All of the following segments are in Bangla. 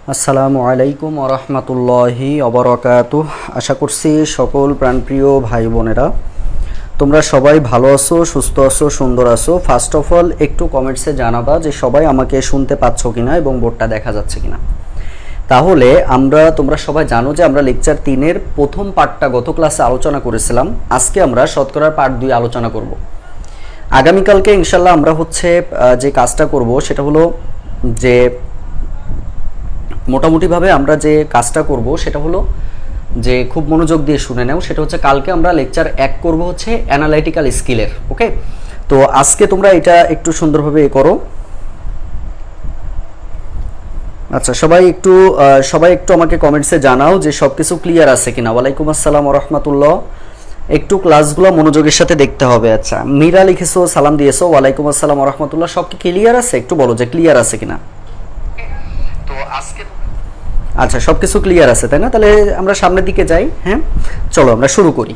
আসসালামু আলাইকুম ওয়া রাহমাতুল্লাহি ওয়া বারাকাতুহু। আশা করছি সকল প্রাণপ্রিয় ভাই বোনেরা তোমরা সবাই ভালো আছো, সুস্থ আছো, সুন্দর আছো। ফার্স্ট অফ অল একটু কমেন্টসে জানাবা যে সবাই আমাকে শুনতে পাচ্ছ কিনা এবং বোর্ডটা দেখা যাচ্ছে কিনা। তাহলে তোমরা সবাই জানো যে আমরা লেকচার 3-এর প্রথম পার্টটা গত ক্লাসে আলোচনা করেছিলাম। আজকে আমরা শতকরার পার্ট 2 আলোচনা করব। আগামীকালকে ইনশাল্লাহ আমরা যে কাজটা করব সেটা হলো যে মোটামুটিভাবে আমরা যে কাজটা করব সেটা হলো যে খুব মনোযোগ দিয়ে শুনে নাও। সেটা হচ্ছে কালকে আমরা লেকচার 1 করব হচ্ছে অ্যানালাইটিক্যাল স্কিলের। ওকে, তো আজকে তোমরা এটা একটু সুন্দরভাবে করো। আচ্ছা, সবাই একটু আমাকে কমেন্টসে জানাও যে সবকিছু ক্লিয়ার আছে কিনা। ওয়ালাইকুম আসসালাম ওয়া রাহমাতুল্লাহ। একটু ক্লাসগুলো মনোযোগের সাথে দেখতে হবে। আচ্ছা, মীরা লিখেছো, সালাম দিয়েছো, ওয়ালাইকুম আসসালাম ওয়া রাহমাতুল্লাহ। সব কি ক্লিয়ার আছে? একটু বলো যে ক্লিয়ার আছে কিনা। তো আজকে আচ্ছা, সবকিছু ক্লিয়ার আছে তাই না? তাহলে আমরা সামনের দিকে যাই। হ্যাঁ, চলো আমরা শুরু করি।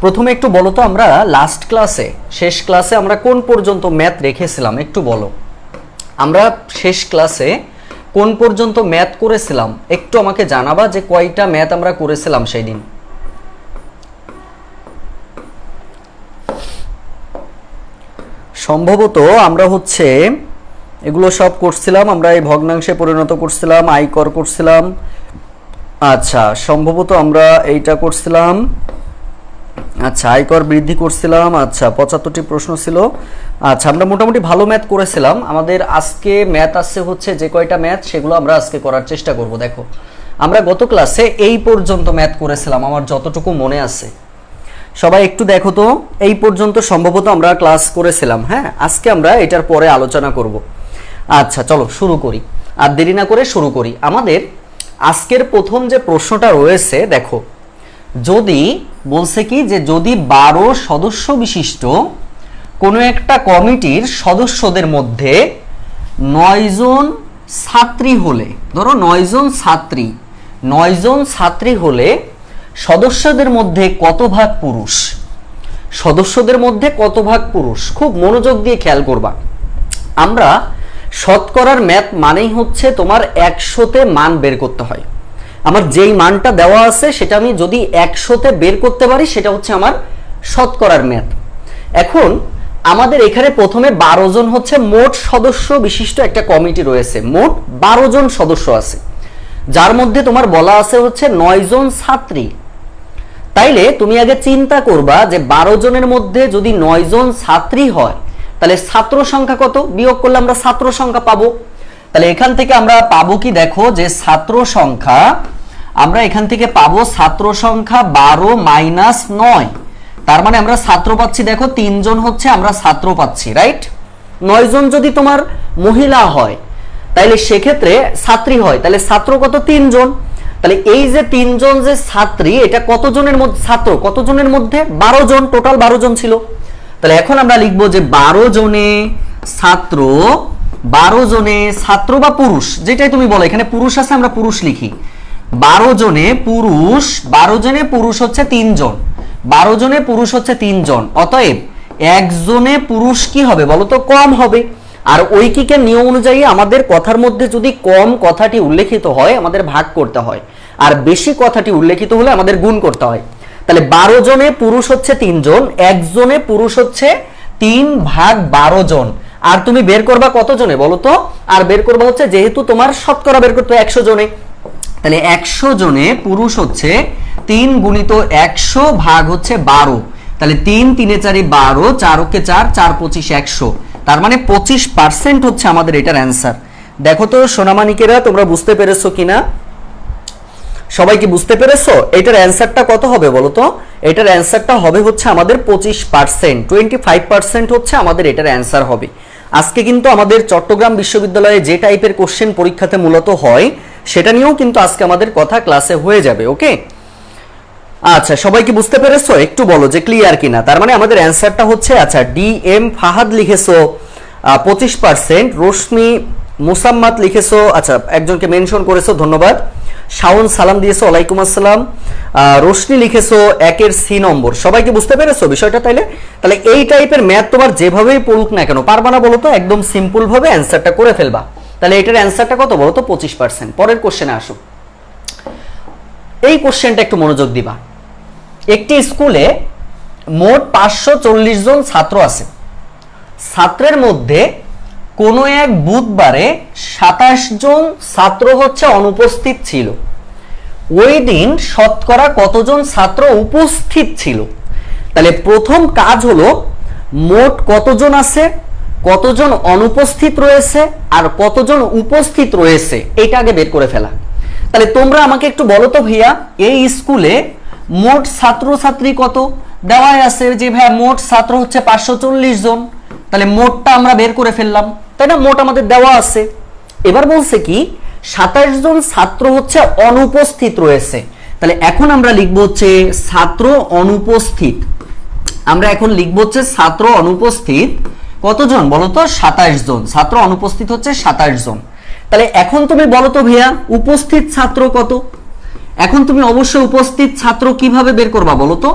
প্রথমে একটু বলো তো, আমরা লাস্ট ক্লাসে শেষ ক্লাসে আমরা কোন পর্যন্ত ম্যাথ রেখেছিলাম একটু বলো। আমরা শেষ ক্লাসে কোন পর্যন্ত ম্যাথ করেছিলাম একটু আমাকে জানাবা যে কয়টা ম্যাথ আমরা করেছিলাম সেই দিন। সম্ভবত আমরা এগুলো সব করছিলাম, আমরা এই ভগ্নাংশে পরিণত করছিলাম, আয়কর করছিলাম। আচ্ছা, সম্ভবত আমরা এইটা করছিলাম। আচ্ছা, আয়কর বৃদ্ধি করছিলাম। আচ্ছা, 75টি প্রশ্ন ছিল। আচ্ছা, আমরা মোটামুটি ভালো ম্যাথ করেছিলাম। আমাদের আজকে ম্যাথ আছে যে কয়টা ম্যাথ সেগুলো আমরা আজকে করার চেষ্টা করব। দেখো, আমরা গত ক্লাসে এই পর্যন্ত ম্যাথ করেছিলাম আমার যতটুকু মনে আছে। সবাই একটু দেখো তো, এই পর্যন্ত সম্ভবত আমরা ক্লাস করেছিলাম। হ্যাঁ, আজকে আমরা এটার পরে আলোচনা করব। আচ্ছা, চলো শুরু করি, আর দেরি না করে শুরু করি। আমাদের আজকের প্রথম যে প্রশ্নটা রয়েছে দেখো, যদি বলছে কি যে যদি 12 সদস্য বিশিষ্ট কোনো একটা কমিটির সদস্যদের মধ্যে 9 জন ছাত্রী হলে, ধরো 9 জন ছাত্রী হলে সদস্যদের মধ্যে কত ভাগ পুরুষ? সদস্যদের মধ্যে কত ভাগ পুরুষ? খুব মনোযোগ দিয়ে খেয়াল করবা। আমরা শতকরার ম্যাথ মানেই হচ্ছে তোমার 100তে মান বের করতে হয়। আমার যেই মানটা দেওয়া আছে সেটা আমি যদি 100তে বের করতে পারি সেটা হচ্ছে আমার শতকরার ম্যাথ। এখন আমাদের এখানে প্রথমে 12 জন হচ্ছে মোট সদস্য বিশিষ্ট একটা কমিটি রয়েছে। মোট 12 জন সদস্য আছে, যার মধ্যে তোমার বলা আছে হচ্ছে 9 জন ছাত্রী। তাইলে তুমি আগে চিন্তা করবা যে 12 জনের মধ্যে যদি 9 জন ছাত্রী হয় তাহলে ছাত্র সংখ্যা কত? বিয়োগ করলে আমরা ছাত্র সংখ্যা পাবো। তাহলে এখান থেকে আমরা পাবো কি, দেখো যে ছাত্র সংখ্যা আমরা এখান থেকে পাবো ছাত্র সংখ্যা 12 মাইনাস 9। তার মানে আমরা ছাত্র পাচ্ছি, দেখো 3 জন হচ্ছে আমরা ছাত্র পাচ্ছি, রাইট? 9 জন যদি তোমার মহিলা হয় তাহলে সেক্ষেত্রে ছাত্রী হয়, তাহলে ছাত্র কত? 3 জন। তাহলে এই যে 3 জন যে ছাত্রী, এটা কত জনের মধ্যে ছাত্র? কত জনের মধ্যে? 12 জন, টোটাল 12 জন ছিল। তাহলে এখন আমরা লিখবো যে 12 জনে ছাত্র, 12 জনে ছাত্র বা পুরুষ যেটাই তুমি বলো, এখানে পুরুষ আছে আমরা পুরুষ লিখি। 12 জনে পুরুষ হচ্ছে 3 জন, 12 জনে পুরুষ হচ্ছে 3 জন। অতএব একজনে পুরুষ কি হবে বলো তো? কম হবে। আর ঐকিকের নিয়ম অনুযায়ী আমাদের কথার মধ্যে যদি কম কথাটি উল্লেখিত হয় আমাদের ভাগ করতে হয়, আর বেশি কথাটি উল্লেখিত হলে আমাদের গুণ করতে হয়। তাহলে 12 জনে পুরুষ হচ্ছে 3 জন, একজনে পুরুষ হচ্ছে 3 ভাগ 12 জন। আর তুমি বের করবা কত জনে বলো তো? আর বের করবা হচ্ছে, যেহেতু তোমার শতকরা বের করতে 100 জনে, তাহলে 100 জনে পুরুষ হচ্ছে 3 গুণিত 100 ভাগ হচ্ছে 12। তাহলে 3 3 4 12, 4 কে 4, 4 25 100। তার মানে 25% হচ্ছে আমাদের এটার অ্যান্সার। দেখো তো সোনামানিকেরা, তোমরা বুঝতে পেরেছো কিনা? সবাই কি বুঝতে পেরেছো? এটার অ্যান্সারটা কত হবে বলো তো? এটার অ্যান্সারটা হবে হচ্ছে আমাদের 25%, 25% হচ্ছে আমাদের এটার অ্যান্সার হবে। আজকে কিন্তু আমাদের চট্টগ্রাম বিশ্ববিদ্যালয়ে যে টাইপের কোশ্চেন পরীক্ষাতে মূলত হয় সেটা নিয়েও কিন্তু আজকে আমাদের কথা ক্লাসে হয়ে যাবে। ওকে, আচ্ছা, সবাই কি বুঝতে পেরেছো? একটু বলো যে ক্লিয়ার কিনা। তার মানে আমাদের অ্যান্সারটা হচ্ছে, আচ্ছা, DM ফাহাদ লিখেছো 25%, রশ্মি মুসাম্মাত লিখেছো, আচ্ছা একজনকে মেনশন করেছো, ধন্যবাদ। শাওন সালাম দিয়েছো, ওয়ালাইকুম আসসালাম। রোশনি লিখেছো 1-এর C নম্বর। সবাই কি বুঝতে পেরেছো বিষয়টা? তাহলে এই টাইপের ম্যাথ তোমার যেভাবেই পড়ুক না কেন পারবা না বলো তো? একদম সিম্পল ভাবে অ্যান্সারটা করে ফেলবা। তাহলে এটার অ্যান্সারটা কত বলো তো 25%। পরের কোশ্চেনে আসো। এই কোশ্চেনটা একটু মনোযোগ দিবা। একটি স্কুলে মোট 540 জন ছাত্র আছে। ছাত্রের মধ্যে কোনো এক বুধবারে 27 জন ছাত্র হচ্ছে অনুপস্থিত ছিল। ওই দিন শতকরা কতজন ছাত্র উপস্থিত ছিল? তাহলে প্রথম কাজ হলো মোট কতজন আছে, কতজন অনুপস্থিত রয়েছে আর কতজন উপস্থিত রয়েছে এটা আগে বের করে ফেলা। তাহলে তোমরা আমাকে একটু বলো তো ভাইয়া, এই স্কুলে মোট ছাত্রছাত্রী কত? দেওয়াই আছে যে ভাইয়া মোট ছাত্র হচ্ছে 540 জন। তাহলে মোটটা আমরা বের করে ফেললাম, তাই না? মোট আমাদের দেওয়া আছে। এবার বলছে কি 27 জন ছাত্র হচ্ছে অনুপস্থিত রয়েছে। তাহলে এখন আমরা লিখবো হচ্ছে ছাত্র অনুপস্থিত। আমরা এখন লিখবো হচ্ছে ছাত্র অনুপস্থিত কতজন বলো তো? 27 জন। ছাত্র অনুপস্থিত হচ্ছে 27 জন। তাহলে এখন তুমি বলো তো ভাইয়া উপস্থিত ছাত্র কত? এখন তুমি অবশ্যই উপস্থিত ছাত্র কিভাবে বের করবা বলো তো?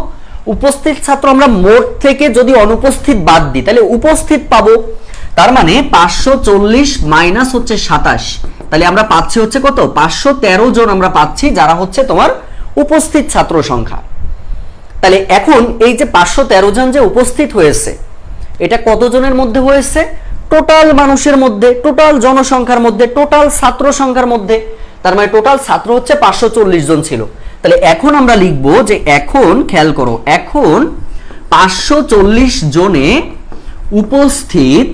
উপস্থিত ছাত্র আমরা মোট থেকে যদি অনুপস্থিত বাদ দিই তাহলে উপস্থিত পাবো। তার মানে 540 মাইনাস হচ্ছে 27, তাহলে আমরা পাচ্ছি হচ্ছে কত? 513 জন আমরা পাচ্ছি যারা হচ্ছে তোমার উপস্থিত ছাত্র সংখ্যা। তাহলে এখন এই যে 513 জন যে উপস্থিত হয়েছে এটা কতজনের মধ্যে হয়েছে? টোটাল মানুষের মধ্যে, টোটাল জনসংখ্যার মধ্যে, টোটাল ছাত্র সংখ্যার মধ্যে। তার মানে টোটাল ছাত্র হচ্ছে 540 জন ছিল। তাহলে এখন আমরা লিখব যে এখন খেয়াল করো, এখন 540 জনে উপস্থিত,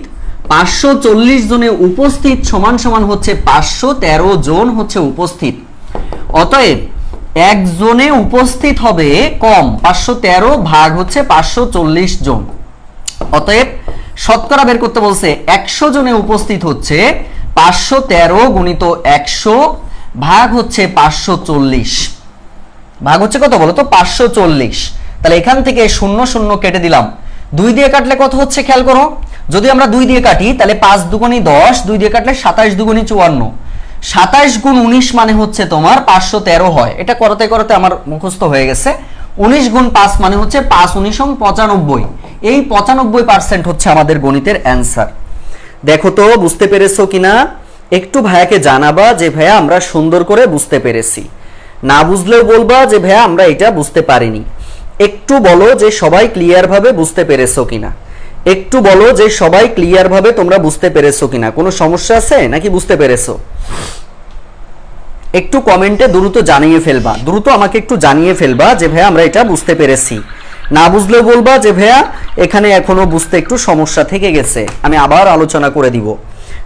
540 জনে উপস্থিত সমান সমান হচ্ছে 513 জন হচ্ছে উপস্থিত। অতএব একজনে উপস্থিত হবে কম, 513 ভাগ হচ্ছে 540 জন। অতএব শতকরা বের করতে বলছে 100 জনে উপস্থিত হচ্ছে 513 গুণিত 100 ভাগ হচ্ছে 540, ভাগ হচ্ছে কত বলো তো? 540। তাহলে এখান থেকে 0 0 কেটে দিলাম। 2 দিয়ে কাটলে কত হচ্ছে খেয়াল করো। যদি আমরা 2 দিয়ে কাটি তাহলে 5 দুগুণী 10, 2 দিয়ে কাটলে 27 দুগুণী 54, 27 গুণ 19 মানে হচ্ছে তোমার 513 হয়। এটা করতে করতে আমার মুখস্থ হয়ে গেছে। 19 গুণ 5 মানে হচ্ছে 5 19 95। এই 95% হচ্ছে আমাদের গণিতের অ্যান্সার। দেখো তো বুঝতে পেরেছো কিনা? একটু ভাইয়াকে জানাবা যে ভাইয়া আমরা সুন্দর করে বুঝতে পেরেছি। না বুঝলেও বলবা যে ভাইয়া আমরা এটা বুঝতে পারিনি। একটু বলো যে সবাই ক্লিয়ার ভাবে বুঝতে পেরেছো কিনা। একটু বলো যে সবাই ক্লিয়ার ভাবে তোমরা বুঝতে পেরেছো কিনা। কোনো সমস্যা আছে নাকি বুঝতে পেরেছো? একটু কমেন্টে দ্রুত জানিয়ে ফেলবা, দ্রুত আমাকে একটু জানিয়ে ফেলবা যে ভাইয়া আমরা এটা বুঝতে পেরেছি। না বুঝলেও বলবা যে ভাইয়া এখানে এখনো বুঝতে একটু সমস্যা থেকে গেছে, আমি আবার আলোচনা করে দিব।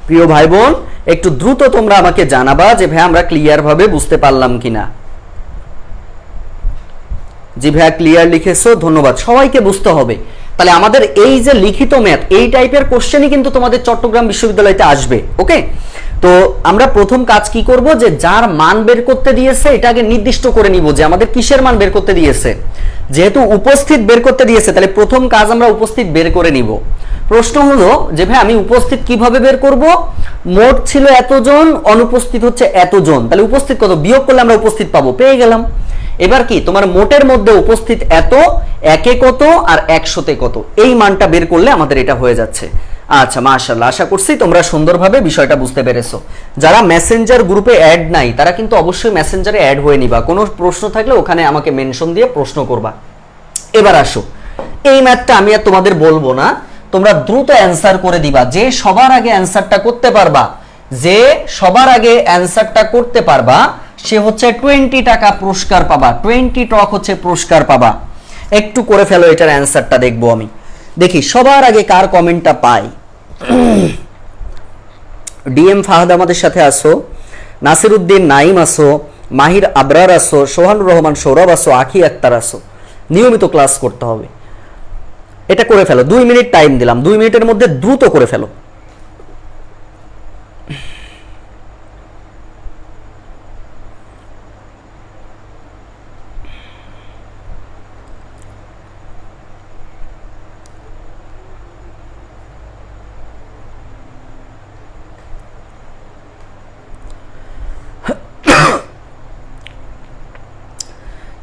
প্রিয় ভাই বোন একটু দ্রুত তোমরা আমাকে জানাবা যে ভাইয়া আমরা ক্লিয়ার ভাবে বুঝতে পারলাম কিনা। জি ভাইয়া ক্লিয়ার লিখেছো, ধন্যবাদ। সবাইকে বুঝতে হবে। তাহলে আমাদের এই যে লিখিত ম্যাথ এই টাইপের কোশ্চেনই কিন্তু তোমাদের চট্টগ্রাম বিশ্ববিদ্যালয়তে আসবে। ওকে, তো আমরা প্রথম কাজ কি করব যে যার মান বের করতে দিয়েছে এটা আগে নির্দিষ্ট করে নিব যে আমাদের কিসের মান বের করতে দিয়েছে। যেহেতু উপস্থিত বের করতে দিয়েছে তাহলে প্রথম কাজ আমরা উপস্থিত বের করে নিব। প্রশ্ন হলো যে ভাই আমি উপস্থিত কিভাবে বের করব? মোট ছিল এতজন, অনুপস্থিত হচ্ছে এতজন, তাহলে উপস্থিত কত বিয়োগ করলে আমরা উপস্থিত পাবো, পেয়ে গেলাম। এবার কি তোমার মোটের মধ্যে উপস্থিত এত, একে কত আর 100তে কত, এই মানটা বের করলে আমাদের এটা হয়ে যাচ্ছে। আচ্ছা মাশাআল্লাহ, আশা করছি তোমরা সুন্দরভাবে বিষয়টা বুঝতে পেরেছো। যারা মেসেঞ্জার গ্রুপে অ্যাড নাই তারা কিন্তু অবশ্যই মেসেঞ্জারে অ্যাড হয়ে নিবা। কোনো প্রশ্ন থাকলে ওখানে আমাকে মেনশন দিয়ে প্রশ্ন করবা। এবার আসো, এই ম্যাথটা আমি আর তোমাদের বলবো না, তোমরা দ্রুত অ্যান্সার করে দিবা। যে সবার আগে অ্যান্সারটা করতে পারবা, যে সবার আগে অ্যান্সারটা করতে পারবা সে হচ্ছে 20 টাকা পুরস্কার পাবা। 20 টক হচ্ছে পুরস্কার পাবা। একটু করে ফেলো এটার অ্যান্সারটা, দেখবো আমি। দেখি সবার আগে কার কমেন্টটা পাই। ডিএম ফাহাদ আমাদের সাথে আসো, নাসির উদ্দিন নাইম আসো, মাহির আবরার আসো, সোহানুর রহমান সৌরভ আসো, আখি আক্তার আসো। নিয়মিত ক্লাস করতে হবে। এটা করে ফেলো, 2 মিনিট টাইম দিলাম, 2 মিনিটের মধ্যে দ্রুত করে ফেলো।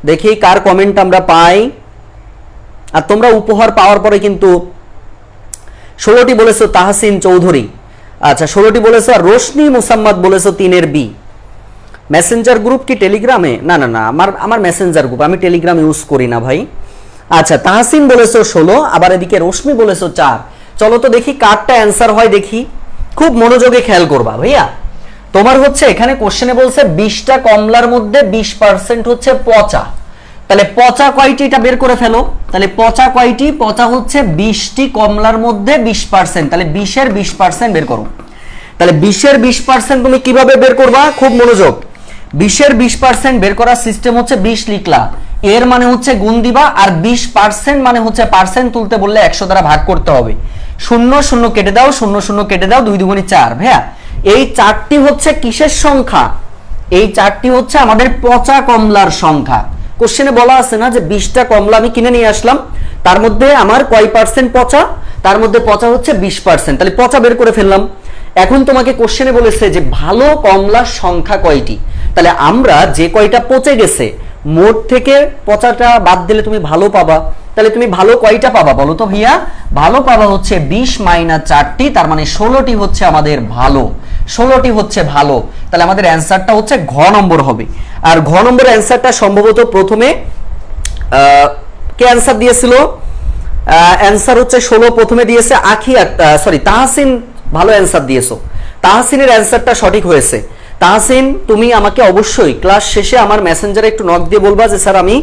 দেখি কার কমেন্ট আমরা পাই। আর তোমরা উপহার পাওয়ার পরে কিন্তু 16টি বলেছো তাহসিন চৌধুরী, আচ্ছা 16টি বলেছো। আর রোশনি মুসাম্মদ বলেছো 3-এর বি। মেসেঞ্জার গ্রুপ কি টেলিগ্রামে? না না না, আমার মেসেঞ্জার গ্রুপ, আমি টেলিগ্রাম ইউজ করি না ভাই। আচ্ছা তাহসিন বলেছো 16, আবার এদিকে রোশনি বলেছো 4। চলো তো দেখি কারটা অ্যান্সার হয় দেখি, খুব মনোযোগে খেয়াল করবা ভাইয়া। তোমার হচ্ছে এখানে কোশ্চেনে বলছে 20টা কমলার মধ্যে 20% হচ্ছে পচা, তাহলে পচা কয়টি এটা বের করে ফেলো। তাহলে পচা কয়টি? পচা হচ্ছে 20টি কমলার মধ্যে 20%, তাহলে 20-এর 20% বের করো। তাহলে 20-এর 20% তুমি কিভাবে বের করবা? খুব মনোযোগ। 20-এর 20% বের করার সিস্টেম হচ্ছে 20 লিখলা, এর মানে হচ্ছে গুণ দিবা, আর 20% মানে হচ্ছে পার্সেন্ট তুলতে বললে 100 দ্বারা ভাগ করতে হবে। 0 0 কেটে দাও, 0 0 কেটে দাও, 2 2 4। ভাইয়া এই 4টি হচ্ছে কিসের সংখ্যা? এই 4টি হচ্ছে আমাদের পচা কমলার সংখ্যা। কোশ্চেনে বলা আছে না যে 20টা কমলা আমি কিনে নিয়ে আসলাম, তার মধ্যে আমার কয় পার্সেন্ট পচা? তার মধ্যে পচা হচ্ছে 20%, তাহলে পচা বের করে ফেললাম। এখন তোমাকে কোশ্চেনে বলেছে যে ভালো কমলার সংখ্যা কয়টি, তাহলে আমরা যে কয়টা পচে গেছে মোট থেকে পচাটা বাদ দিলে তুমি ভালো পাবা। তাহলে তুমি ভালো কয়টা পাবা বলো তো ভাইয়া? ভালো পাবা হচ্ছে 20 - 4টি, তার মানে 16টি হচ্ছে আমাদের ভালো, 16টি হচ্ছে ভালো। তাহলে আমাদের অ্যান্সারটা হচ্ছে ঘ নম্বর হবে। আর ঘ নম্বর অ্যান্সারটা সম্ভবত প্রথমে কে অ্যান্সার দিয়েছিল? অ্যান্সার হচ্ছে 16 প্রথমে দিয়েছে আখি, সরি তাহসিন, ভালো অ্যান্সার দিয়েছো। তাহসিনের অ্যান্সারটা সঠিক হয়েছে। তাহসিন তুমি আমাকে অবশ্যই ক্লাস শেষে আমার মেসেঞ্জারে একটু নক দিয়ে বলবা যে স্যার আমি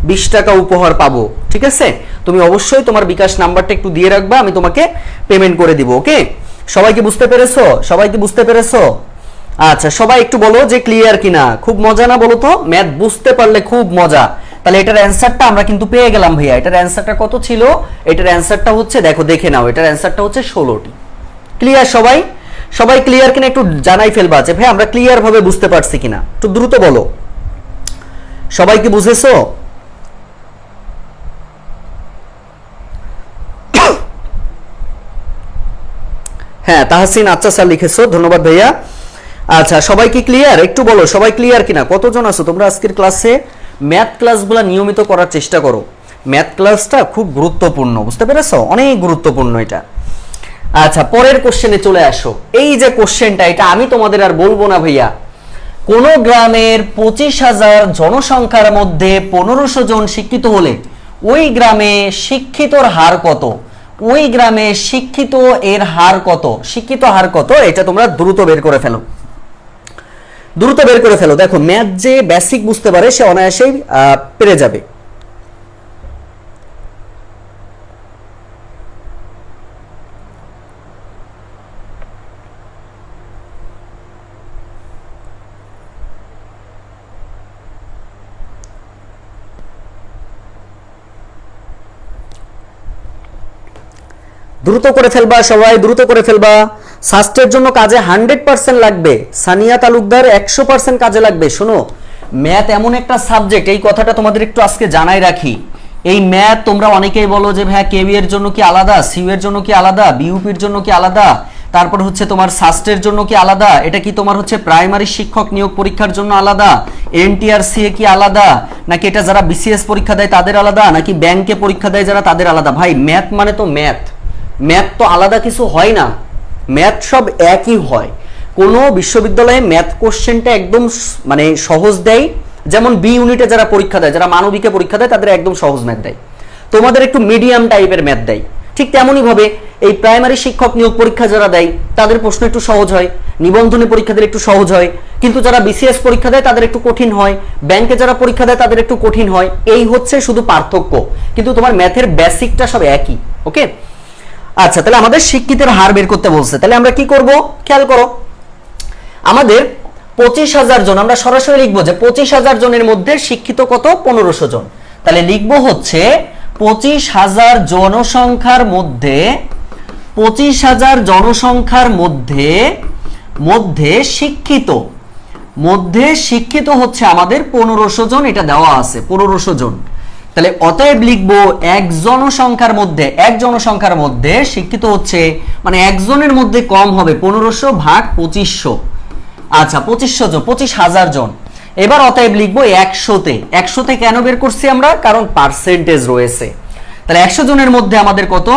20 টাকা উপহার পাবো, ঠিক আছে? তুমি অবশ্যই তোমার বিকাশ নাম্বারটা একটু দিয়ে রাখবা, আমি তোমাকে পেমেন্ট করে দিব। ওকে, সবাই কি বুঝতে পেরেছো? সবাই কি বুঝতে পেরেছো? আচ্ছা সবাই একটু বলো যে ক্লিয়ার কিনা। খুব মজা না বলো তো? ম্যাথ বুঝতে পারলে খুব মজা। তাহলে এটার অ্যান্সারটা আমরা কিন্তু পেয়ে গেলাম ভাইয়া। এটার অ্যান্সারটা কত ছিল? এটার অ্যান্সারটা হচ্ছে, দেখো দেখে নাও, এটার অ্যান্সারটা হচ্ছে 16টি। ক্লিয়ার সবাই? সবাই ক্লিয়ার কিনা একটু জানাই ফেলবা যে ভাই আমরা ক্লিয়ার ভাবে বুঝতে পারছি কিনা, একটু দ্রুত বলো। সবাই কি বুঝেছো? হ্যাঁ তাহসিন আচ্ছা স্যার লিখেছো, ধন্যবাদ ভাইয়া। আচ্ছা সবাই কি ক্লিয়ার? একটু বলো সবাই ক্লিয়ার কিনা, কতজন আছো তোমরা আজকের ক্লাসে? ম্যাথ ক্লাসগুলো নিয়মিত করার চেষ্টা করো, ম্যাথ ক্লাসটা খুব গুরুত্বপূর্ণ, বুঝতে পেরেছো? অনেক গুরুত্বপূর্ণ এটা। আচ্ছা পরের কোশ্চেনে চলে আসো। এই যে কোশ্চেনটা, এটা আমি তোমাদের আর বলবো না ভাইয়া। কোন গ্রামের 25,000 জনসংখ্যার মধ্যে 1500 জন শিক্ষিত হলে ওই গ্রামে শিক্ষিতর হার কত? ওই গ্রামে শিক্ষিত এর হার কত? শিক্ষিত হার কত? এটা তোমরা দ্রুত বের করে ফেলো, দ্রুত বের করে ফেলো। দেখো ম্যাথ যে বেসিক বুঝতে পারে সে অনায়াসেই পেরে যাবে। দ্রুত করে ফেলবা সবাই, দ্রুত করে ফেলবা। সাস্টের জন্য কাজে 100% লাগবে, সানিয়া তালুকদার 100% কাজে লাগবে। শোনো ম্যাথ এমন একটা সাবজেক্ট, এই কথাটা তোমাদের একটু আজকে জানাই রাখি। এই ম্যাথ তোমরা অনেকেই বলো যে ভাই কেবি এর জন্য কি আলাদা, সিইউ এর জন্য কি আলাদা, বিইউপির জন্য কি আলাদা, তারপর হচ্ছে তোমার সাস্টের জন্য কি আলাদা, এটা কি তোমার হচ্ছে প্রাইমারি শিক্ষক নিয়োগ পরীক্ষার জন্য আলাদা, এনটিআরসি এ কি আলাদা, নাকি এটা যারা বিসিএস পরীক্ষা দেয় তাদের আলাদা, নাকি ব্যাংকে পরীক্ষা দেয় যারা তাদের আলাদা? ভাই ম্যাথ মানে তো ম্যাথ, ম্যাথ তো আলাদা কিছু হয় না, ম্যাথ সব একই হয়। কোনো বিশ্ববিদ্যালয়ে ম্যাথ কোশ্চেনটা একদম মানে সহজ দেয়, যেমন বি ইউনিটে যারা পরীক্ষা দেয়, যারা মানবিকে পরীক্ষা দেয় তাদের একদম সহজ ম্যাথ দেয়, তোমাদের একটু মিডিয়াম টাইপের ম্যাথ দেয়। ঠিক তেমনই ভাবে এই প্রাইমারি শিক্ষক নিয়োগ পরীক্ষা যারা দেয় তাদের প্রশ্ন একটু সহজ হয়, নিবন্ধনী পরীক্ষা দিলে একটু সহজ হয়, কিন্তু যারা বিসিএস পরীক্ষা দেয় তাদের একটু কঠিন হয়, ব্যাংকে যারা পরীক্ষা দেয় তাদের একটু কঠিন হয়। এই হচ্ছে শুধু পার্থক্য, কিন্তু তোমার ম্যাথের বেসিকটা সব একই। ওকে আচ্ছা, তাহলে আমাদের শিক্ষিতের হার বের করতে বলছে, তাহলে আমরা কি করব খেয়াল করো। আমাদের 25,000 জন, আমরা সরাসরি লিখবো যে 25,000 জনের মধ্যে শিক্ষিত কত? 1500 জন। তাহলে লিখবো হচ্ছে 25,000 জনসংখ্যার মধ্যে, 25,000 জনসংখ্যার মধ্যে শিক্ষিত হচ্ছে আমাদের 1500 জন, এটা দেওয়া আছে 1500 জন। তাহলে অতএব লিখবো এক জনসংখ্যার মধ্যে শিক্ষিত হচ্ছে, মানে একজনের মধ্যে কম হবে 1500 ভাগ 2500। আচ্ছা 2500 জন, 25,000 জন। এবার অতএব লিখবো 100তে কেন বের করছি আমরা? কারণ পার্সেন্টেজ রয়েছে। তাহলে 100 জনের মধ্যে আমাদের কত?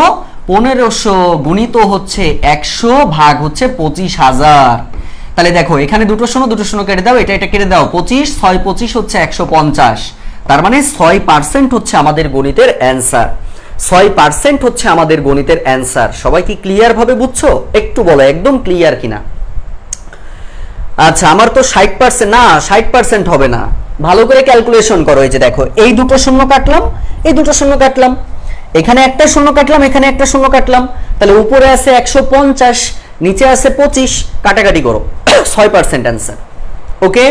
1500 গুণিত হচ্ছে 100 ভাগ হচ্ছে 25,000। তাহলে দেখো এখানে দুটো শূন্য কেটে দাও, এটা কেটে দাও, 25 6 25 হচ্ছে 150। তার মানে 6% হচ্ছে আমাদের গণিতের অ্যান্সার। 6% হচ্ছে আমাদের গণিতের অ্যান্সার। সবাই কি ক্লিয়ার ভাবে বুঝছো? একটু বলো একদম ক্লিয়ার কিনা। আচ্ছা আমার তো 60% না, 60% হবে না, ভালো করে ক্যালকুলেশন করো। এই যে দেখো এই দুটো শূন্য কাটলাম, এই দুটো শূন্য কাটলাম, এখানে একটা শূন্য কাটলাম, এখানে একটা শূন্য কাটলাম, তাহলে উপরে আছে 150, নিচে আছে 25, কাটাকাটি করো, 6% অ্যান্সার। ওকে,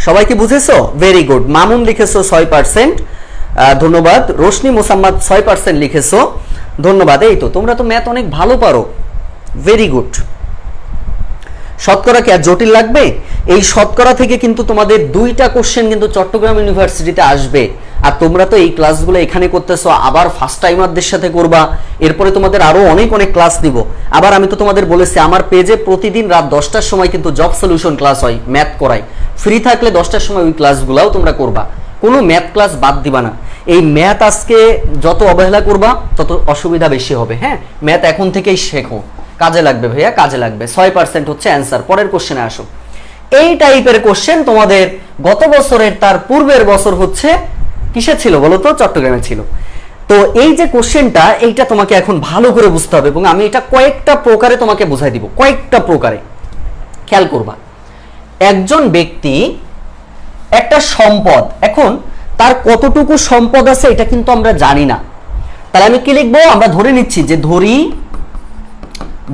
সবাই কি বুঝেছো? Very good. মামুন লিখেছো 6%, ধন্যবাদ। রোশনি মোসাম্মদ 6% লিখেছো, ধন্যবাদ। এই তো তোমরা তো ম্যাথ অনেক ভালো পারো, ভেরি গুড। শতকরা কি আর জটিল লাগবে? এই শতকরা থেকে কিন্তু তোমাদের 2টা কোশ্চেন কিন্তু চট্টগ্রাম ইউনিভার্সিটিতে আসবে। আর তোমরা তো এই ক্লাসগুলো এখানে করতেছো, আবার ফার্স্ট টাইমারদের সাথে করবা, এরপরে তোমাদের আরো অনেক ক্লাস দিব। আবার আমি তো তোমাদের বলেছি আমার পেজে প্রতিদিন রাত 10টার সময় কিন্তু জব সলিউশন ক্লাস হয়, ম্যাথ করাই। ফ্রি থাকলে 10টার সময় ওই ক্লাসগুলোও তোমরা করবা, কোনো ম্যাথ ক্লাস বাদ দিবা না। এই ম্যাথ আজকে যত অবহেলা করবা তত অসুবিধা বেশি হবে। হ্যাঁ, ম্যাথ এখন থেকেই শেখো, কাজে লাগবে ভাইয়া, কাজে লাগবে। 6% হচ্ছে অ্যান্সার। পরের কোশ্চেনে আসো। এই টাইপের কোশ্চেন তোমাদের গত বছরের তার পূর্বের বছর হচ্ছে কিসে ছিল বলো তো? চট্টগ্রামে ছিল। তো এই যে কোশ্চেনটা, এইটা তোমাকে এখন ভালো করে বুঝতে হবে এবং আমি এটা কয়েকটা প্রকারে তোমাকে বুঝাই দিব, কয়েকটা প্রকারে। খেয়াল করবা, একজন ব্যক্তি একটা সম্পদ, এখন তার কতটুকু সম্পদ আছে এটা কিন্তু আমরা জানি না। তাহলে আমি কি লিখবো? আমরা ধরে নিচ্ছি যে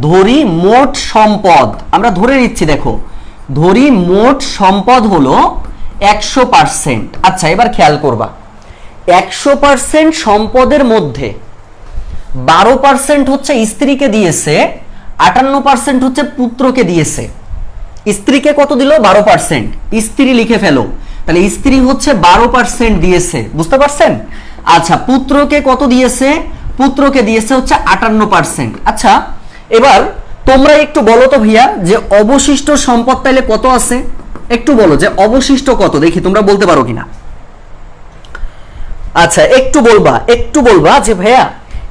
ধরি মোট সম্পদ, আমরা ধরে নিচ্ছি, দেখো ধরি মোট সম্পদ হলো 100%। আচ্ছা এবার খেয়াল করবা, 100% সম্পদের মধ্যে 12% হচ্ছে স্ত্রীকে দিয়েছে, 58% হচ্ছে পুত্রকে দিয়েছে। স্ত্রীকে কত দিল? 12%। স্ত্রী লিখে ফেলো, তাহলে স্ত্রী হচ্ছে 12% দিয়েছে, বুঝতে পারছেন? আচ্ছা পুত্রকে কত দিয়েছে? পুত্রকে দিয়েছে হচ্ছে 58%। আচ্ছা এবার তোমরা একটু বলো তো ভাইয়া যে অবশিষ্ট সম্পদ তাইলে কত আছে? একটু বলো যে অবশিষ্ট কত, দেখি তোমরা বলতে পারো কিনা। আচ্ছা একটু বলবা যে ভাইয়া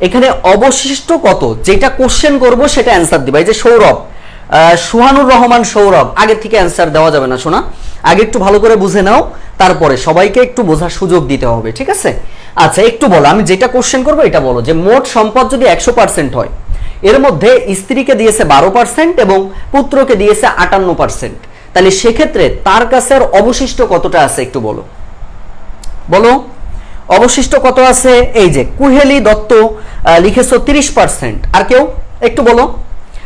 এখানে অবশিষ্ট কত, যেটা কোশ্চেন করব সেটা অ্যান্সার দিবা। এই যে সৌরভ, সুহানুর রহমান সৌরভ, আগে থেকে অ্যান্সার দেওয়া যাবে না শোনা, আগে একটু ভালো করে বুঝে নাও, তারপরে সবাইকে একটু বোঝার সুযোগ দিতে হবে, ঠিক আছে? আচ্ছা একটু বলো, আমি যেটা কোশ্চেন করবো এটা বলো যে মোট সম্পদ যদি 100% হয়, এর মধ্যে স্ত্রীকে দিয়েছে 12% এবং পুত্রকে দিয়েছে 58%, তাহলে সেক্ষেত্রে তার কাছে আর অবশিষ্ট কতটা আছে একটু বলো, বলো অবশিষ্ট কত আছে? এই যে কুহেলি দত্ত লিখেছো 30%, আর কেউ একটু বলো।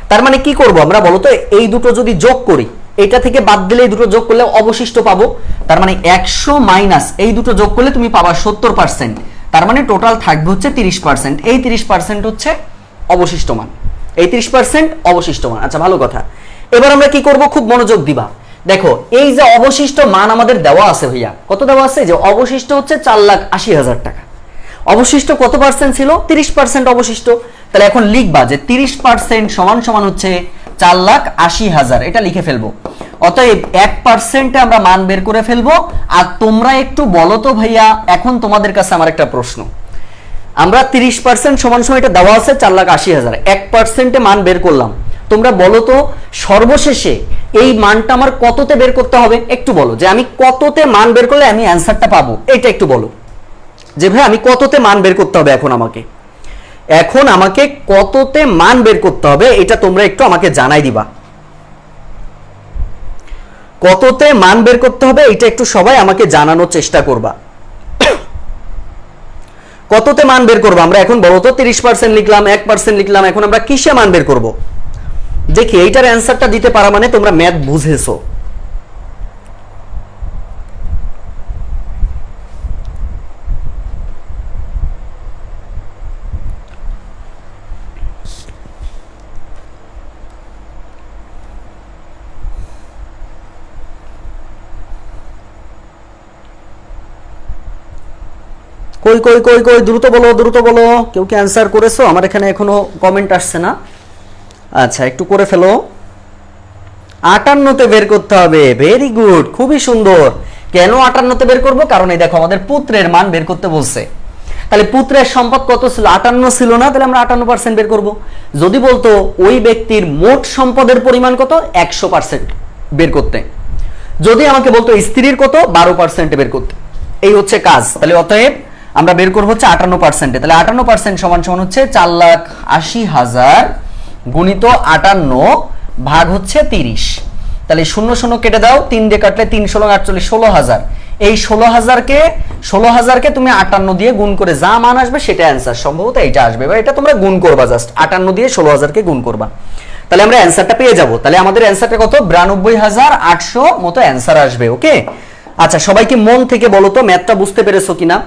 তার মানে কি করব আমরা বলো তো? এই দুটো যদি যোগ করি, এটা থেকে বাদ দিলে এই দুটো যোগ করলে অবশিষ্ট পাবো। তার মানে 100 মাইনাস এই দুটো যোগ করলে তুমি পাবা 70%। তার মানে টোটাল থাকবে হচ্ছে 30%। এই 30% হচ্ছে অবশিষ্ট মান, এই 30% অবশিষ্ট মান। আচ্ছা ভালো কথা। এবার আমরা কি করব? খুব মনোযোগ দিবা। দেখো এই যে অবশিষ্ট মান আমাদের দেওয়া আছে ভাইয়া, কত দেওয়া আছে? যে অবশিষ্ট হচ্ছে 4,80,000 টাকা। অবশিষ্ট কত পার্সেন্ট ছিল? 30% অবশিষ্ট। তাহলে এখন লিখবা যে 30% সমান সমান হচ্ছে 4,80,000, এটা লিখে ফেলবো। অতএব 1% আমরা মান বের করে ফেলবো। আর তোমরা একটু বলো তো ভাইয়া, এখন তোমাদের কাছে আমার একটা প্রশ্ন, আমরা 30% সমান সমান এটা দেওয়া আছে 4,80,000, 1% মান বের করলাম, তোমরা বলো তো সর্বশেষে এই মানটা আমার কততে বের করতে হবে? একটু বলো যে আমি কততে মান বের করলে আমি অ্যান্সারটা পাবো, এটা একটু বলো যে ভাই আমি কততে মান বের করতে হবে, এখন আমাকে কততে মান বের করতে হবে, এটা তোমরা একটু আমাকে জানাই দিবা। কততে মান বের করতে হবে এটা একটু সবাই আমাকে জানানোর চেষ্টা করবা। কততে মান বের করবো আমরা এখন বলো তো? 30% লিখলাম, 1% লিখলাম, এখন আমরা কিসে মান বের করব? দেখি এইটার অ্যান্সারটা দিতে পারা মানে তোমরা ম্যাথ বুঝেছো। কই কই কই কই দ্রুত বলো, দ্রুত বলো। কেউ কি অ্যান্সার করেছো? আমার এখানে এখনো কমেন্ট আসছে না। আচ্ছা একটু করে ফেলো। 58তে বের করতে হবে, ভেরি গুড, খুবই সুন্দর। কেন 58তে বের করব? কারণ এই দেখো আমাদের পুত্রের মান বের করতে বলছে। তাহলে পুত্রের সম্পদ কত ছিল? 58 ছিল না? তাহলে আমরা 58% বের করব। যদি বলতো ওই ব্যক্তির মোট সম্পদের পরিমাণ কত, 100% বের করতে। যদি আমাকে বলতো স্ত্রীর কত, 12% বের করতে। এই হচ্ছে কাজ। তাহলে অতএব আমরা বের করবো হচ্ছে 58%। তাহলে 58% সমান সমান হচ্ছে 4,80,000 গুণিত 58 ভাগ হচ্ছে 30। তাহলে 0 0 কেটে দাও, 3 দিয়ে কাটলে 3 × 16 = 48, 16,000। এই 16,000কে তুমি 58 দিয়ে গুণ করে যা মান আসবে সেটা অ্যান্সার। সম্ভবত এইটা আসবে, বা এটা তোমরা গুণ করবা, জাস্ট 58 দিয়ে 16,000কে গুণ করবা, তাহলে আমরা অ্যান্সারটা পেয়ে যাব। তাহলে আমাদের অ্যান্সারটা কত? 92,800 মতো অ্যান্সার আসবে। ওকে, আচ্ছা সবাইকে মন থেকে বলো তো ম্যাথটা বুঝতে পেরেছো কিনা,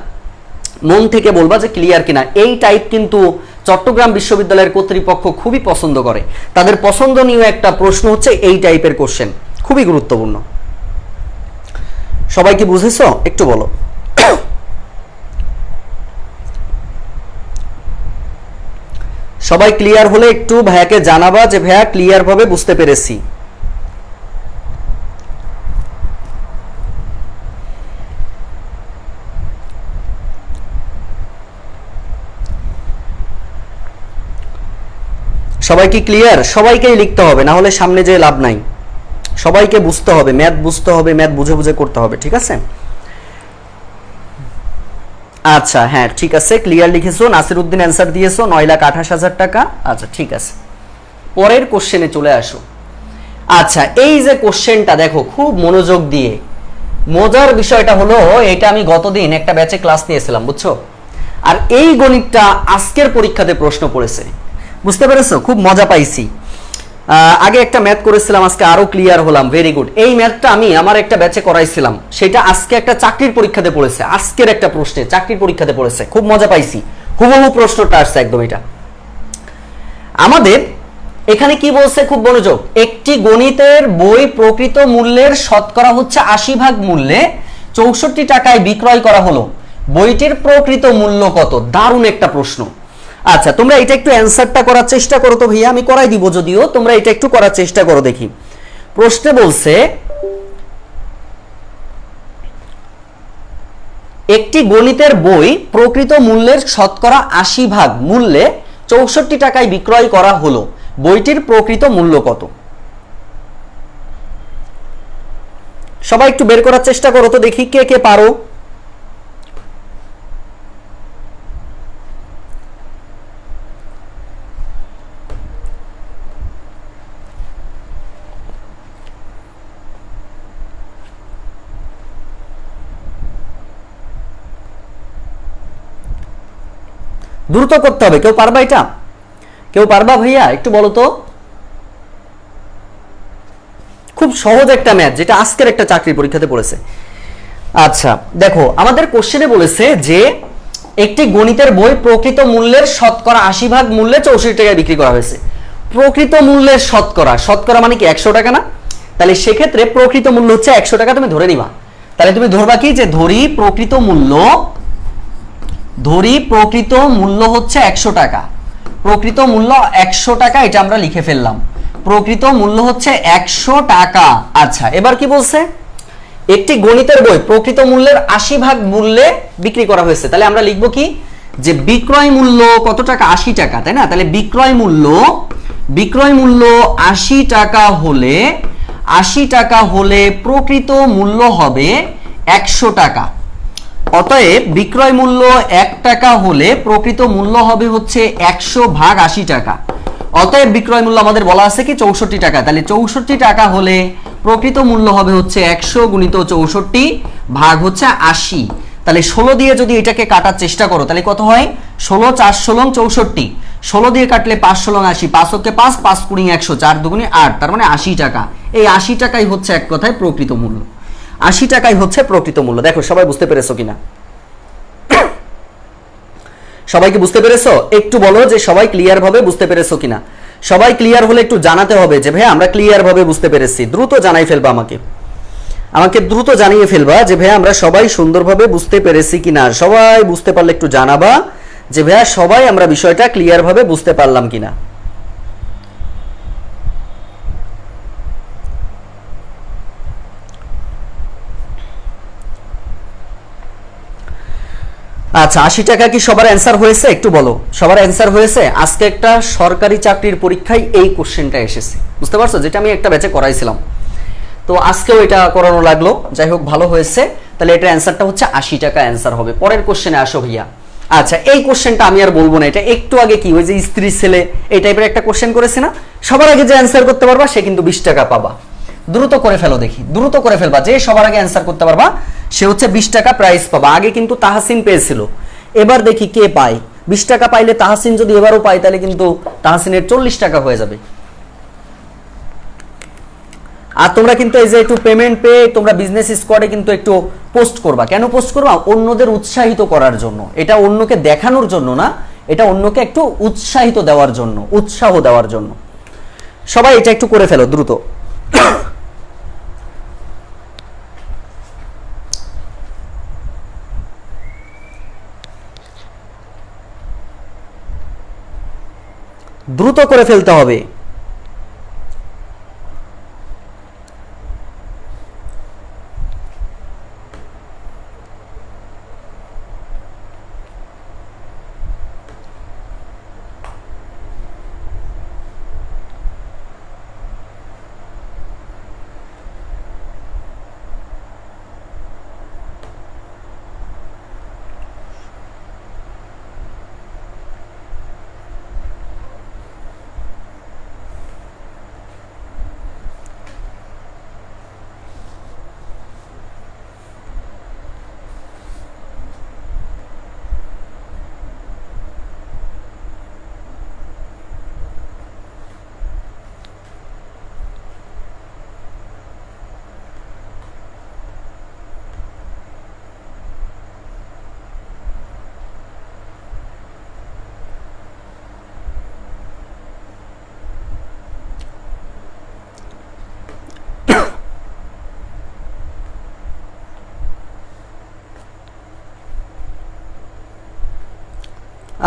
মন থেকে বলবা যে ক্লিয়ার কিনা। এই টাইপ কিন্তু চট্টগ্রাম বিশ্ববিদ্যালয়ের কর্তৃপক্ষ খুবই পছন্দ করে। তাদের পছন্দনীয় একটা প্রশ্ন হচ্ছে এই টাইপের কোশ্চেন, খুবই গুরুত্বপূর্ণ। সবাই কি বুঝেছো একটু বলো। সবাই ক্লিয়ার হলে একটু ভাইয়াকে জানাবা যে ভাইয়া ক্লিয়ার ভাবে বুঝতে পেরেছি। সবাই কি ক্লিয়ার? সবাইকেই লিখতে হবে, না হলে সামনে যেয়ে লাভ নাই। সবাইকে বুঝতে হবে, ম্যাথ বুঝতে হবে, ম্যাথ বুঝে বুঝে করতে হবে, ঠিক আছে? আচ্ছা হ্যাঁ ঠিক আছে, ক্লিয়ার লিখেছো। নাসিরউদ্দিন অ্যান্সার দিয়েছো 9,28,000 টাকা। আচ্ছা ঠিক আছে, পরের কোশ্চেনে চলে আসো। আচ্ছা এই যে কোশ্চেনটা দেখো খুব মনোযোগ দিয়ে, মজার বিষয়টা হলো এটা আমি গতদিন একটা ব্যাচে ক্লাস নিয়েছিলাম, বুঝছো? আর এই গণিতটা আজকের পরীক্ষাতে প্রশ্ন পড়েছে, বুঝতে পেরেছো? খুব মজা পাইছি। আগে একটা ম্যাথ করেছিলাম, আজকে আরো ক্লিয়ার হলাম, ভেরি গুড। এই ম্যাথটা আমি আমার একটা ব্যাচে করাইছিলাম, সেটা আজকে একটা চাকরির পরীক্ষাতে পড়েছে, আজকের একটা প্রশ্নে চাকরির পরীক্ষাতে পড়েছে, খুব মজা পাইছি। হুবহু প্রশ্নটা আসছে একদম এটা। আমাদের এখানে কি বলছে, খুব মনোযোগ। একটি গণিতের বই প্রকৃত মূল্যের শতকরা হচ্ছে 80% মূল্যে 64 টাকায় বিক্রয় করা হলো, বইটির প্রকৃত মূল্য কত? দারুণ একটা প্রশ্ন। আচ্ছা তোমরা এটা একটু অ্যান্সারটা করার চেষ্টা করো তো ভাইয়া, আমি করাই দিব যদিও, তোমরা এটা একটু করার চেষ্টা করো দেখি। প্রশ্নে বলছে একটি গণিতের বই প্রকৃত মূল্যের শতকরা 80% মূল্যে 64 টাকায় বিক্রয় করা হলো, বইটির প্রকৃত মূল্য কত? সবাই একটু বের করার চেষ্টা করো তো দেখি কে কে পারো। দ্রুত করতে হবে, কেউ পারবা এটা? কেউ পারবা ভাইয়া একটু বলো তো। খুব সহজ একটা ম্যাথ, যেটা আজকের একটা চাকরির পরীক্ষাতে পড়েছে। আচ্ছা দেখো আমাদের কোশ্চেনে বলেছে যে একটি গণিতের বই প্রকৃত মূল্যের শতকরা 80% মূল্যে 64 টাকায় বিক্রি করা হয়েছে। প্রকৃত মূল্যের শতকরা, শতকরা মানে কি 100 টাকা না? তাহলে সেক্ষেত্রে প্রকৃত মূল্য হচ্ছে 100 টাকা, তুমি ধরে নিবা। তাহলে তুমি ধরবা কি যে ধরি প্রকৃত মূল্য হচ্ছে 100 টাকা, প্রকৃত মূল্য 100 টাকা, এটা আমরা লিখে ফেললাম। প্রকৃত মূল্য হচ্ছে 100 টাকা। আচ্ছা এবার কি বলছে, একটি গণিতের বই প্রকৃত মূল্যের 80% মূল্যে বিক্রি করা হয়েছে। তাহলে আমরা লিখবো কি যে বিক্রয় মূল্য কত টাকা? 80 টাকা, তাই না? তাহলে বিক্রয় মূল্য 80 টাকা হলে প্রকৃত মূল্য হবে 100 টাকা। অতএব বিক্রয় মূল্য 1 টাকা হলে প্রকৃত মূল্য হবে হচ্ছে 100/80 টাকা। অতএব বিক্রয় মূল্য আমাদের বলা আছে কি 64 টাকা। তাহলে 64 টাকা হলে প্রকৃত মূল্য হবে হচ্ছে 100 গুণিত 64 ভাগ হচ্ছে 80। তাহলে 16 দিয়ে যদি এটাকে কাটার চেষ্টা করো তাহলে কত হয়? 16 4 16 64, 16 দিয়ে কাটলে 5 16 80, 5 × 5 5 × 100, 4 2 8, তার মানে 80 টাকা। এই 80 টাকাই হচ্ছে এক কথায় প্রকৃত মূল্য, 80 টাকাই হচ্ছে প্রকৃত মূল্য। দেখো সবাই বুঝতে পেরেছো কিনা? সবাইকে বুঝতে পেরেছো? একটু বলো যে সবাই ক্লিয়ার ভাবে বুঝতে পেরেছো কিনা। সবাই ক্লিয়ার হলে একটু জানাতে হবে যে ভাই আমরা ক্লিয়ার ভাবে বুঝতে পেরেছি। দ্রুত জানাই ফেলবা, আমাকে দ্রুত জানিয়ে ফেলবা যে ভাই আমরা সবাই সুন্দরভাবে বুঝতে পেরেছি কিনা। সবাই বুঝতে পারলে একটু জানাবা যে ভাইয়া সবাই আমরা বিষয়টা ক্লিয়ার ভাবে বুঝতে পারলাম কিনা। আচ্ছা 80 টাকা কি সবার অ্যান্সার হয়েছে একটু বলো, সবার অ্যান্সার হয়েছে? আজকে একটা সরকারি চাকরির পরীক্ষায় এই কোশ্চেনটা এসেছে, বুঝতে পারছো, যেটা আমি একটা ব্যাচে করাইছিলাম, তো আজকেও এটা করানো লাগলো, যাই হোক ভালো হয়েছে। তাহলে এটার অ্যান্সারটা হচ্ছে 80 টাকা অ্যান্সার হবে। পরের কোশ্চেনে আসো ভাইয়া। আচ্ছা এই কোশ্চেনটা আমি আর বলবো না, এটা একটু আগে কি ওই যে স্ত্রী ছেলে এই টাইপের একটা কোশ্চেন করেছে না, সবার আগে যে অ্যান্সার করতে পারবা সে কিন্তু 20 টাকা পাবা। দ্রুত করে ফেলো দেখি, দ্রুত করে ফেলবা, যে সবার আগে অ্যান্সার করতে পারবা সে হচ্ছে 20 টাকা প্রাইস পাবা। আগে কিন্তু তাহসিন পেয়েছিল, এবার দেখি কে পায়। 20 টাকা পাইলে তাহসিন যদি এবারও পায় তাহলে কিন্তু তাহসিনের 40 টাকা হয়ে যাবে। আর তোমরা কিন্তু এই যে একটু পেমেন্ট পেয়ে তোমরা বিজনেস স্কোয়াডে কিন্তু একটু পোস্ট করবা। কেন পোস্ট করবা? অন্যদের উৎসাহিত করার জন্য, এটা অন্যকে দেখানোর জন্য না, এটা অন্যকে একটু উৎসাহিত দেওয়ার জন্য, উৎসাহ দেওয়ার জন্য। সবাই এটা একটু করে ফেলো দ্রুত। দ্রুত করে ফেলতে হবে।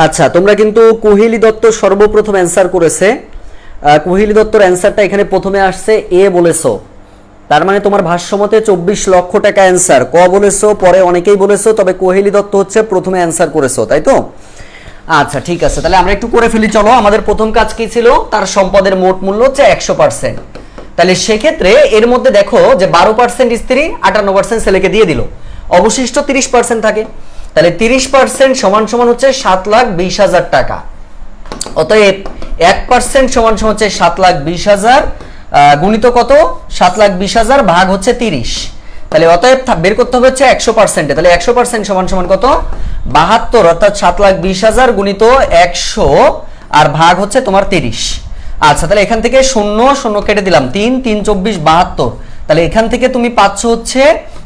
আচ্ছা তোমরা কিন্তু কোহেলি দত্ত সর্বপ্রথম অ্যান্সার করেছে। কোহেলি দত্তর অ্যান্সারটা এখানে প্রথমে আসছে, এ বলেছো, তার মানে তোমার ভাষ্যমতে 24 লক্ষ টাকা অ্যান্সার। ক বলেছো, পরে অনেকেই বলেছো, তবে কোহেলি দত্ত হচ্ছে প্রথমে অ্যান্সার করেছো, তাই তো? আচ্ছা ঠিক আছে, তাহলে আমরা একটু করে ফেলি চলো। আমাদের প্রথম কাজ কি ছিল? তার সম্পদের মোট মূল্য হচ্ছে 100%। তাহলে সেক্ষেত্রে এর মধ্যে দেখো যে 12% স্ত্রী, 58% ছেলেকে দিয়ে দিল, অবশিষ্ট 30% থাকে। তাহলে 30% সমান সমান হচ্ছে 7,20,000 টাকা। অতএব 1% সমান সমান হচ্ছে 7,20,000 গুণিত কত? 7,20,000 ভাগ হচ্ছে 30। তাহলে অতএব বের করতে হবে হচ্ছে 100%। তাহলে 100% সমান সমান কত? 72, অর্থাৎ 7,20,000 গুণিত 100 আর ভাগ হচ্ছে তোমার 30। আচ্ছা তাহলে এখান থেকে 0 0 কেটে দিলাম, 3 3 24 72। তাহলে এখান থেকে তুমি পাচ্ছ হচ্ছে,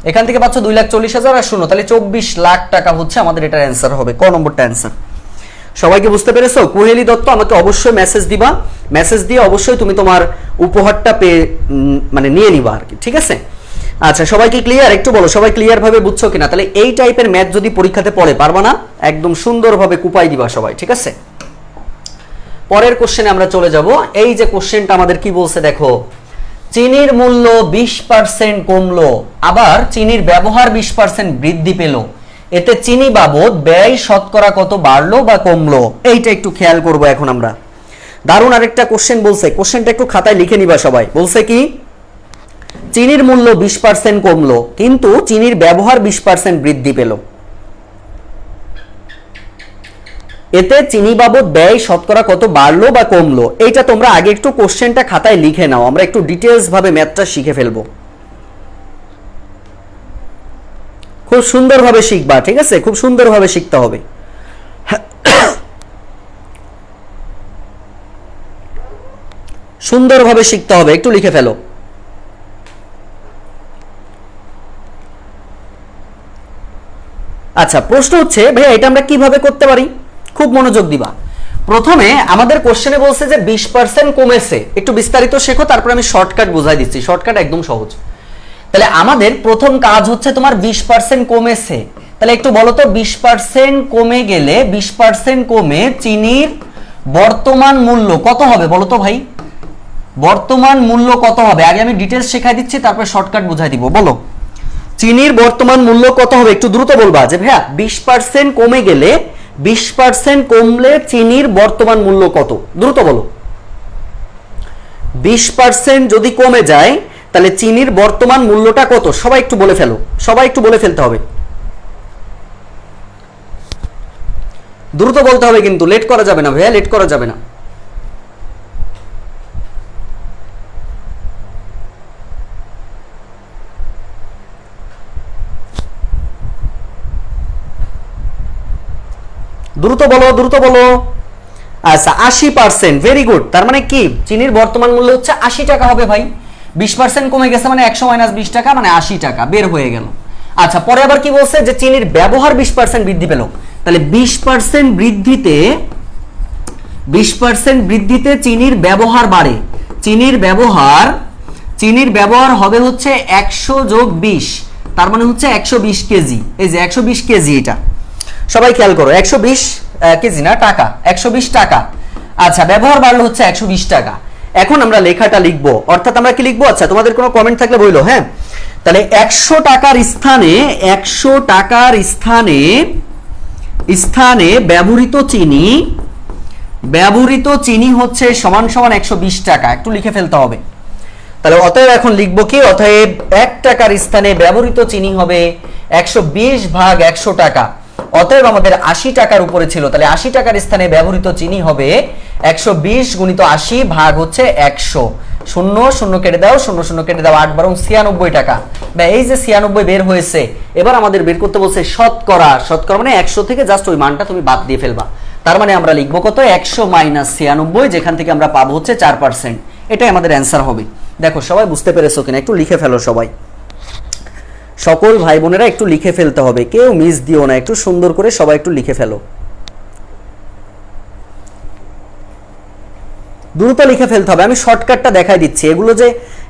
এখান থেকে পাচ্ছ 2,40,000 আর 0, তাহলে 24 লাখ টাকা হচ্ছে আমাদের এটার অ্যান্সার হবে। ক নম্বরটা অ্যান্সার? সবাইকে বুঝতে পেরেছো? কোহেলি দত্ত আমাকে অবশ্যই মেসেজ দিবা, মেসেজ দিয়ে অবশ্যই তুমি তোমার উপহারটা পেয়ে মানে নিয়ে নিবা আর কি, ঠিক আছে? আচ্ছা সবাইকে ক্লিয়ার? একটু বলো সবাই ক্লিয়ার ভাবে বুঝছো কিনা। তাহলে এই টাইপের ম্যাথ যদি পরীক্ষাতে পড়ে, পারবা না? একদম সুন্দরভাবে কুপাই দিবা সবাই, ঠিক আছে? পরের কোশ্চেনে আমরা চলে যাব। এই যে কোশ্চেনটা আমাদের কি বলছে দেখো, চিনির মূল্য 20% কমলো, আবার চিনির ব্যবহার 20% বৃদ্ধি পেল, এতে চিনি বাবদ ব্যয় শতকরা কত বাড়লো বা কমলো? এইটা একটু খেয়াল করব এখন আমরা। দারুণ আরেকটা কোশ্চেন বলছে, কোশ্চেনটা একটু খাতায় লিখে নিবা সবাই। বলছে কি, চিনির মূল্য 20% কমলো কিন্তু চিনির ব্যবহার 20% বৃদ্ধি পেল, এতে চিনি বাবদ ব্যয় শতকরা কত বাড়লো বা কমলো? এইটা তোমরা আগে একটু কোশ্চেনটা খাতায় লিখে নাও, আমরা একটু ডিটেইলস ভাবে ম্যাথটা শিখে ফেলবো। খুব সুন্দরভাবে শিখবা, ঠিক আছে? খুব সুন্দরভাবে শিখতে হবে। সুন্দরভাবে শিখতে হবে, একটু লিখে ফেলো। আচ্ছা প্রশ্ন হচ্ছে ভাইয়া এটা আমরা কিভাবে করতে পারি? খুব মনোযোগ দিবা। প্রথমে আমাদের কোশ্চেনে বলছে যে 20% কমেছে, একটু বিস্তারিত শেখো, তারপর আমি শর্টকাট বুঝাই দিচ্ছি, শর্টকাট একদম সহজ। তাহলে আমাদের প্রথম কাজ হচ্ছে তোমার 20% কমেছে, তাহলে একটু বলো তো 20% কমে গেলে 20% কমে চিনির বর্তমান মূল্য কত হবে বলো তো ভাই? বর্তমান মূল্য কত হবে? আগে আমি ডিটেইলস শেখাই দিচ্ছি, তারপর শর্টকাট বুঝাই দিব। বলো চিনির বর্তমান মূল্য কত হবে একটু দ্রুত বলবা যে ভাইয়া 20% কমে গেলে 20% কমলে চিনির বর্তমান মূল্য কত, দ্রুত বলো। 20% যদি কমে যায় তাহলে চিনির বর্তমান মূল্যটা কত, সবাই একটু বলে ফেলো, সবাই একটু বলে ফেলতে হবে, দ্রুত বলতে হবে কিন্তু, লেট করা যাবে না ভাইয়া, লেট করা যাবে না। দ্রুত বলো, দ্রুত বলো। আচ্ছা 80%, ভেরি গুড। তার মানে কি চিনির বর্তমান মূল্য হচ্ছে 80 টাকা হবে ভাই। 20% কমে গেছে মানে 100 মাইনাস 20 টাকা মানে 80 টাকা বের হয়ে গেল। আচ্ছা পরে আবার কি বলছে যে চিনির ব্যবহার 20% বৃদ্ধি পেল, তাহলে 20% বৃদ্ধিতে 20% বৃদ্ধিতে চিনির ব্যবহার বাড়ে। চিনির ব্যবহার হবে হচ্ছে 100 যোগ 20, তার মানে হচ্ছে 120 কেজি। এই যে 120 কেজি, এটা সবাই খেয়াল করো, 120 কেজি না টাকা, 120 টাকা। আচ্ছা ব্যবহার বাড়লো হচ্ছে 120 টাকা। এখন আমরা লেখাটা লিখবো, অর্থাৎ আমরা কি লিখবো, আচ্ছা তোমাদের কোনো কমেন্ট থাকলে বইলো। হ্যাঁ তাহলে 100 টাকার স্থানে 100 টাকার স্থানে ব্যবহৃত চিনি হচ্ছে সমান সমান 120 টাকা, একটু লিখে ফেলতে হবে। তাহলে অতএব এখন লিখবো কি, অতএব 1 টাকার স্থানে ব্যবহৃত চিনি হবে 120 ভাগ 100 টাকা। অতএব আমাদের 80 টাকার উপরে ছিল, তাহলে 80 টাকার স্থানে ব্যবহৃত চিনি হবে 120 গুণিত 80 ভাগ হচ্ছে 100। শূন্য শূন্য কেটে দাও, শূন্য শূন্য কেটে দাও, 8 বারং 96 টাকা। এই যে 96 বের হয়েছে, এবার আমাদের বের করতে বলছে শতকরা। শতকরা মানে 100 থেকে জাস্ট ওই মানটা তুমি বাদ দিয়ে ফেলবা। তার মানে আমরা লিখবো কত, 100 মাইনাস 96, যেখান থেকে আমরা পাবো হচ্ছে 4%। এটাই আমাদের অ্যান্সার হবে। দেখো সবাই বুঝতে পেরেছো কিনা, একটু লিখে ফেলো সবাই, সকল ভাই বোনেরা একটু লিখে ফেলতে হবে, কেউ মিস দিও না, একটু সুন্দর করে সবাই একটু লিখে ফেলো, দ্রুত লিখে ফেলতে হবে। আমি শর্টকাটটা দেখাই দিচ্ছি, এগুলো যে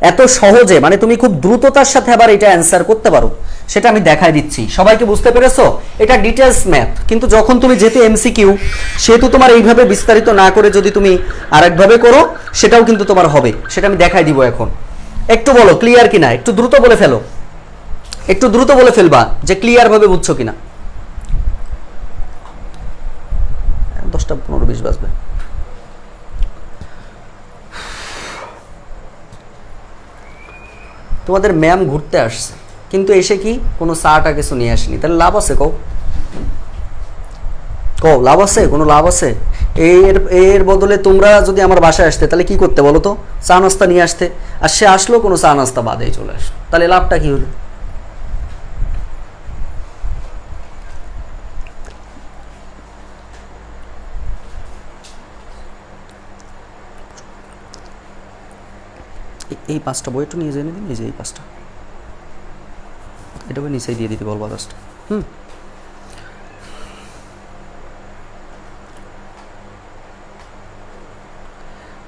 এত সহজে মানে তুমি খুব দ্রুততার সাথে আবার এটা অ্যান্সার করতে পারো সেটা আমি দেখাই দিচ্ছি। সবাইকে বুঝতে পেরেছো? এটা ডিটেলস ম্যাথ, কিন্তু যখন তুমি যেহেতু এমসিকিউ সেহেতু তোমার এইভাবে বিস্তারিত না করে যদি তুমি আরেকভাবে করো সেটাও কিন্তু তোমার হবে, সেটা আমি দেখাই দিব এখন। একটু বলো ক্লিয়ার কিনা, একটু দ্রুত বলে ফেলো, একটু দ্রুত বলে ফেলবা যে ক্লিয়ার ভাবে বুঝছো কিনা। 10টা 15-20 বাজবে। তোমাদের ম্যাম ঘুরতে আসছে কিন্তু এসে কি কোনো চাটা কিছু নিয়ে আসেনি, তাহলে লাভ আছে? কও লাভ আছে? কোনো লাভ আছে? এর বদলে তোমরা যদি আমার বাসায় আসতে তাহলে কি করতে বলো তো, চা নাস্তা নিয়ে আসতে, আর সে আসলো কোনো চা নাস্তা বাদেই চলে আসলো, তাহলে লাভটা কি হলো? এই 5টা বই একটু নিয়ে জেনে দিন, এই যে এই 5টা, এটা নিচেই দিয়ে দিতে বলবো 10টা।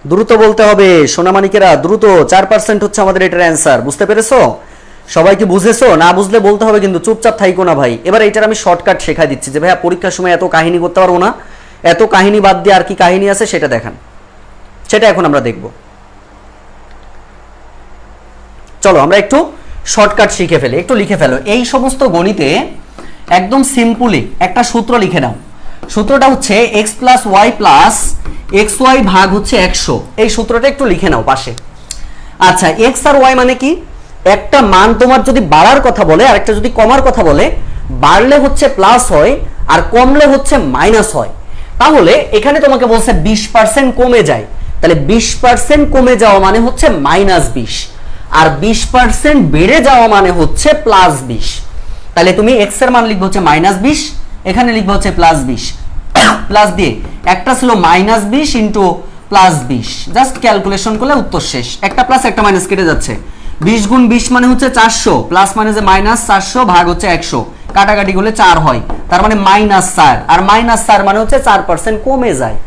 দ্রুত বলতে হবে সোনামানিকেরা, দ্রুত। 4% হচ্ছে আমাদের এটার অ্যান্সার, বুঝতে পেরেছো? সবাই কি বুঝেছো? না বুঝলে বলতে হবে কিন্তু, চুপচাপ থাইকো না ভাই। এবার এটার আমি শর্টকাট শেখাই দিচ্ছি যে ভাইয়া পরীক্ষার সময় এত কাহিনী করতে পারবো না, এত কাহিনী বাদ দিয়ে আর কি কাহিনী আছে সেটা দেখান, সেটা এখন আমরা দেখব। চলো আমরা একটু শর্টকাট শিখে ফেলি, একটু লিখে ফেলো। এই সমস্ত গণিতে একদম সিম্পলি একটা সূত্র লিখে নাও। সূত্রটা হচ্ছে x plus Y plus X Y ভাগ হচ্ছে 100। এই সূত্রটা একটু লিখে নাও পাশে। আচ্ছা x আর y মানে কি, একটা মান তোমার যদি বাড়ার কথা বলে আর একটা যদি কমার কথা বলে, বাড়লে হচ্ছে প্লাস হয় আর কমলে হচ্ছে মাইনাস হয়। তাহলে এখানে তোমাকে বলছে 20% কমে যায়, তাহলে 20% কমে যাওয়া মানে হচ্ছে -20, আর 20% বেড়ে যাওয়া মানে হচ্ছে +20। তাহলে তুমি x এর মান লিখবে হচ্ছে -20, এখানে লিখবে হচ্ছে +20, প্লাস দিয়ে একটা ছিল -20 ইন্টু +20, জাস্ট ক্যালকুলেশন করলে উত্তর শেষ। একটা প্লাস একটা মাইনাস কেটে যাচ্ছে, 20 গুণ 20 মানে হচ্ছে 400, প্লাস মানে যে -400 ভাগ হচ্ছে 100, কাটাকাটি করলে 4 হয়, তার মানে -4, আর -4 মানে হচ্ছে 4% কমে যায়।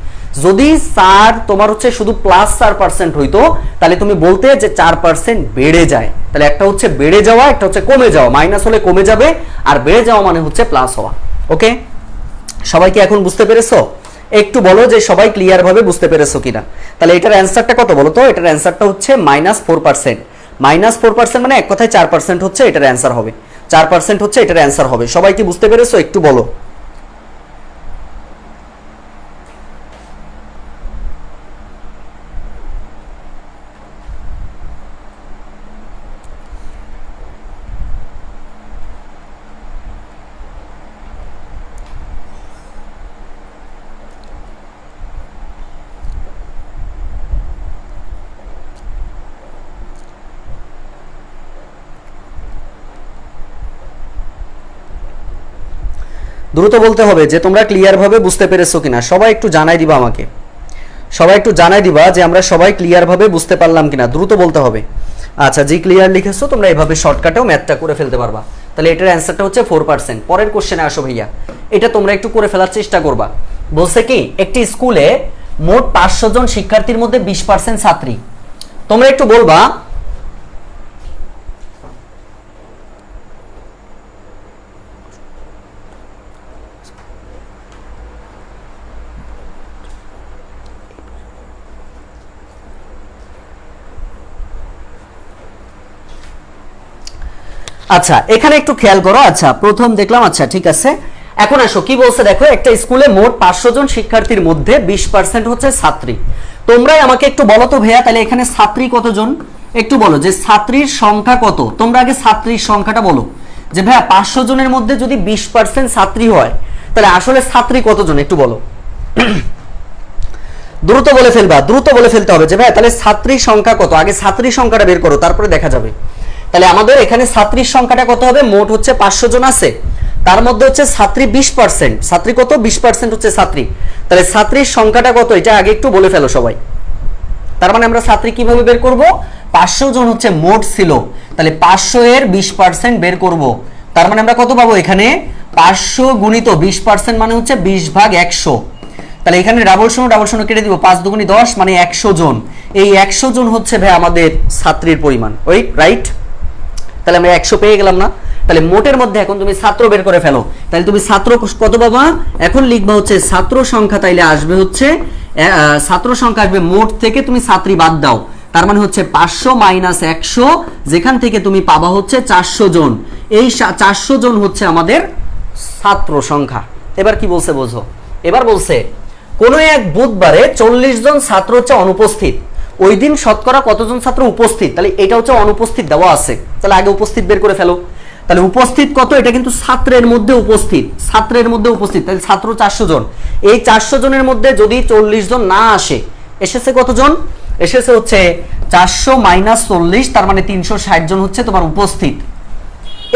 যদি 4 তোমার হচ্ছে শুধু +4% হইতো তাহলে তুমি বলতে যে 4% বেড়ে যায়। তাহলে একটা হচ্ছে বেড়ে যাওয়া, একটা হচ্ছে কমে যাওয়া, মাইনাস হলে কমে যাবে আর বেড়ে যাওয়া মানে হচ্ছে প্লাস হওয়া। ওকে, সবাই কি এখন বুঝতে পেরেছো? একটু বলো যে সবাই ক্লিয়ার ভাবে বুঝতে পেরেছো কিনা। তাহলে এটার অ্যান্সারটা কত বলো তো? এটার অ্যান্সারটা হচ্ছে -4%। -4% মানে এক কথায় 4% হচ্ছে এটার অ্যান্সার হবে। 4% হচ্ছে এটার অ্যান্সার হবে। সবাই কি বুঝতে পেরেছো? একটু বলো। দ্রুত বলতে হবে যে তোমরা ক্লিয়ার ভাবে বুঝতে পেরেছো কিনা। সবাই একটু জানাই দিবা আমাকে, সবাই একটু জানাই দিবা যে আমরা সবাই ক্লিয়ার ভাবে বুঝতে পারলাম কিনা, দ্রুত বলতে হবে। আচ্ছা, জি ক্লিয়ার লিখেছো তোমরা, এভাবে শর্টকাটেও ম্যাথটা করে ফেলতে পারবা। তাহলে এটার অ্যান্সারটা হচ্ছে 4%। পরের কোশ্চেনে আসো ভাইয়া, এটা তোমরা একটু করে ফেলার চেষ্টা করবা। বলছে কি একটি স্কুলে মোট 500 জন শিক্ষার্থীর মধ্যে 20% ছাত্রী। তোমরা একটু বলবা আচ্ছা এখানে একটু খেয়াল করো। আচ্ছা প্রথম দেখলাম, আচ্ছা ঠিক আছে। এখন আসো কি বলছে দেখো, একটা স্কুলে মোট 500 জন শিক্ষার্থীর মধ্যে 20% হচ্ছে ছাত্রী। তোমরাই আমাকে একটু বলো তো ভাইয়া, তাহলে এখানে ছাত্রী কতজন একটু বলো, যে ছাত্রীর সংখ্যা কত। তোমরা আগে ছাত্রীর সংখ্যাটা বলো, যে ভাইয়া 500 জনের মধ্যে যদি 20% ছাত্রী হয় তাহলে আসলে ছাত্রী কতজন একটু বলো। দ্রুত বলে ফেলবা, দ্রুত বলে ফেলতে হবে যে ভাইয়া তাহলে ছাত্রীর সংখ্যা কত। আগে ছাত্রীর সংখ্যাটা বের করো, তারপরে দেখা যাবে। তাহলে আমাদের এখানে ছাত্রীর সংখ্যাটা কত হবে, মোট হচ্ছে 500 জন আছে, তার মধ্যে হচ্ছে ছাত্রী 20%। ছাত্রী কত, 20% হচ্ছে ছাত্রী। তাহলে ছাত্রীর সংখ্যাটা কত এটা আগে একটু বলে ফেলো সবাই। তার মানে আমরা ছাত্রী কিভাবে বের করব, 500 জন হচ্ছে মোট ছিল, তাহলে 500 এর 20% বের করব। তার মানে আমরা কত পাবো, এখানে 500 গুণিত 20% মানে হচ্ছে 20/100। তাহলে এখানে ডাবল শূন্য কেটে দিব, 5 দুগুণী 10 মানে 100 জন। এই 100 জন হচ্ছে ভাই আমাদের ছাত্রীর পরিমাণ, ওই রাইট। তাহলে আমরা 100 পেয়ে গেলাম না। তাহলে মোটের মধ্যে এখন তুমি ছাত্র বের করে ফেলো। তাহলে তুমি ছাত্র কত পাবা, এখন লিখবা হচ্ছে ছাত্র সংখ্যা, তাইলে আসবে হচ্ছে ছাত্র সংখ্যা আসবে মোট থেকে তুমি ছাত্রী বাদ দাও, তার মানে হচ্ছে 500 মাইনাস 100, যেখান থেকে তুমি পাবা হচ্ছে 400 জন। এই 400 জন হচ্ছে আমাদের ছাত্র সংখ্যা। এবার কি বলছে বোঝো। এবার বলছে কোনো এক বুধবারে 40 জন ছাত্র হচ্ছে অনুপস্থিত। ওই দিন শতকরা কতজন ছাত্র উপস্থিত, তাহলে এটা হচ্ছে অনুপস্থিত দেওয়া আছে। তাহলে আগে উপস্থিত বের করে ফেলো। তাহলে উপস্থিত কত, এটা কিন্তু ছাত্রের মধ্যে উপস্থিত, ছাত্রের মধ্যে উপস্থিত, তাহলে ছাত্র 400 জন। এই 400 জনের মধ্যে যদি 40 জন না আসে, এসেছে কতজন, এসেছে হচ্ছে 400 মাইনাস 40, তার মানে 360 জন হচ্ছে তোমার উপস্থিত।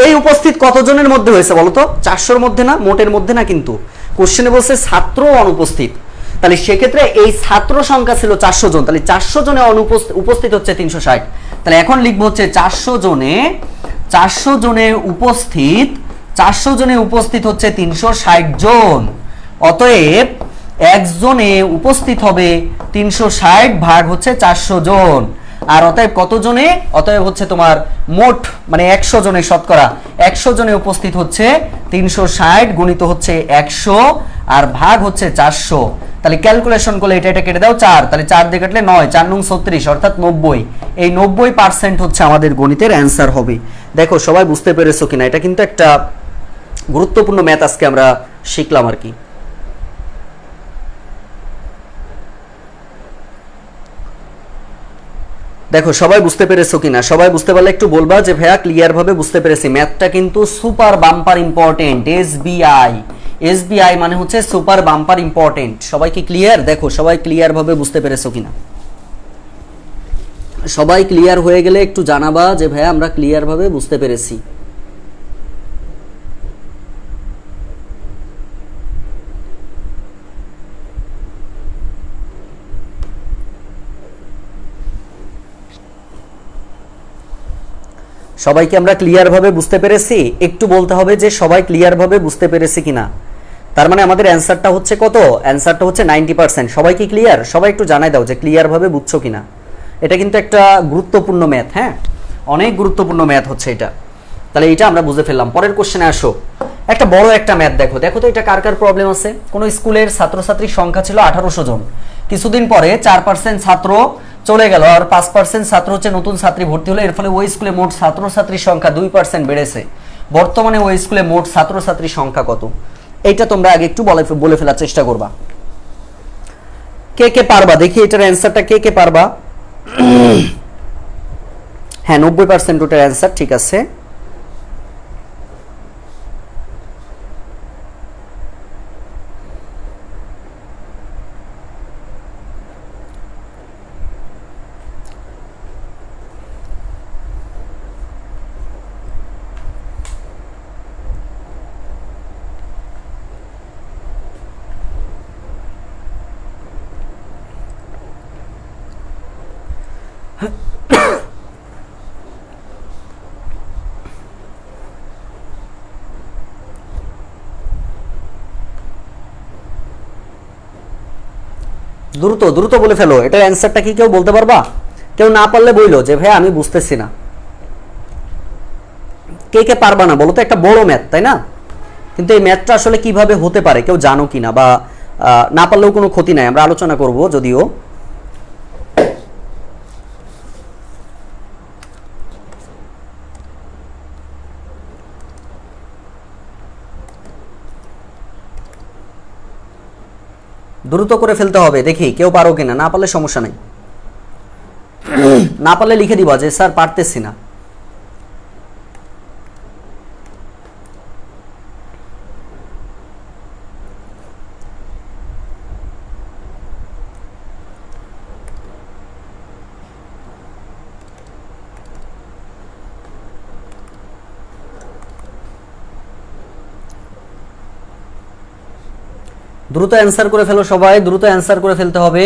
এই উপস্থিত কতজনের মধ্যে হয়েছে বলো তো, 400-র মধ্যে না, মোটের মধ্যে না, কিন্তু কোশ্চেনে বলছে ছাত্র অনুপস্থিত। তাহলে সেক্ষেত্রে এই ছাত্র সংখ্যা ছিল 400 জন, তাহলে 400 জনে উপস্থিত হচ্ছে 360। তাহলে এখন লিখবো হচ্ছে 400 জনে উপস্থিত হচ্ছে 360 জন। অতএব একজনে উপস্থিত হবে 360 ভাগ হচ্ছে 400 জন। আর অতএব কত জনে, অতএব হচ্ছে তোমার মোট মানে 100 জনে শতকরা 100 জনে উপস্থিত হচ্ছে 360 গুণিত হচ্ছে 100 আর ভাগ হচ্ছে 400। তাহলে ক্যালকুলেশন করলে এটা কেটে দাও 4, তাহলে 4 দিয়ে কাটলে 9, 4 9 36 অর্থাৎ 90। এই 90% হচ্ছে আমাদের গণিতের অ্যান্সার হবে। দেখো সবাই বুঝতে পেরেছো কিনা, এটা কিন্তু একটা গুরুত্বপূর্ণ ম্যাথ আজকে আমরা শিখলাম আর কি। দেখো সবাই বুঝতে পেরেছো কিনা, সবাই বুঝতে পারলে একটু বলবা যে ভাইয়া ক্লিয়ার ভাবে বুঝতে পেরেছি। ম্যাথটা কিন্তু সুপার বাম্পার ইম্পর্টেন্ট। এসবিআই মানে হচ্ছে সুপার বাম্পার ইম্পর্টেন্ট। সবাই কি ক্লিয়ার? দেখো সবাই ক্লিয়ার ভাবে বুঝতে পেরেছো কিনা। সবাই ক্লিয়ার হয়ে গেলে একটু জানাবা যে ভাইয়া আমরা ক্লিয়ার ভাবে বুঝতে পেরেছি। সবাইকে আমরা ক্লিয়ার ভাবে বুঝতে পেরেছি, একটু বলতে হবে যে সবাই ক্লিয়ার ভাবে বুঝতে পেরেছি কিনা। তার মানে আমাদের অ্যান্সারটা হচ্ছে কত, অ্যান্সারটা হচ্ছে 90%। সবাই কি ক্লিয়ার? সবাই একটু জানাই দাও যে ক্লিয়ার ভাবে বুঝছো কিনা। এটা কিন্তু একটা গুরুত্বপূর্ণ ম্যাথ, হ্যাঁ অনেক গুরুত্বপূর্ণ ম্যাথ হচ্ছে এটা। তাহলে এটা আমরা বুঝে ফেললাম। পরের কোশ্চেনে আসো, একটা বড় একটা ম্যাথ দেখো। দেখো তো এটা কার কার প্রবলেম আছে। কোন স্কুলের ছাত্রছাত্রীর সংখ্যা ছিল 1800 জন, কিছুদিন পরে 4% ছাত্র চলে গেল আর 5% ছাত্র হচ্ছে নতুন ছাত্রী ভর্তি হলো। এর ফলে ওই স্কুলে মোট ছাত্রছাত্রীর সংখ্যা 2% বেড়েছে। বর্তমানে ওই স্কুলে মোট ছাত্রছাত্রীর সংখ্যা কত? এইটা তোমরা আগে একটু বলে ফেলার চেষ্টা করবা। কে কে পারবা দেখি এটার অ্যান্সারটা, কে কে পারবা? হ্যাঁ 90% ওটার অ্যান্সার ঠিক আছে। দ্রুত দ্রুত বলে ফেলো, এটার অ্যান্সারটা কি কেউ বলতে পারবা? কেউ না পারলে বইলো যে ভাই আমি বুঝতেছি না। কে কে পারবা না বলো তো? একটা বড় ম্যাথ তাই না? কিন্তু এই ম্যাথটা আসলে কিভাবে হতে পারে কেউ জানো কিনা, বা না পারলেও কোনো ক্ষতি নাই, আমরা আলোচনা করব যদিও। দ্রুত করে ফেলতে হবে, দেখি কেউ পারো কিনা, না পারলে সমস্যা নাই, না পারলে লিখে দিবা যে স্যার পারতেছি না। দ্রুত অ্যান্সার করে ফেলো সবাই, দ্রুত অ্যান্সার করে ফেলতে হবে।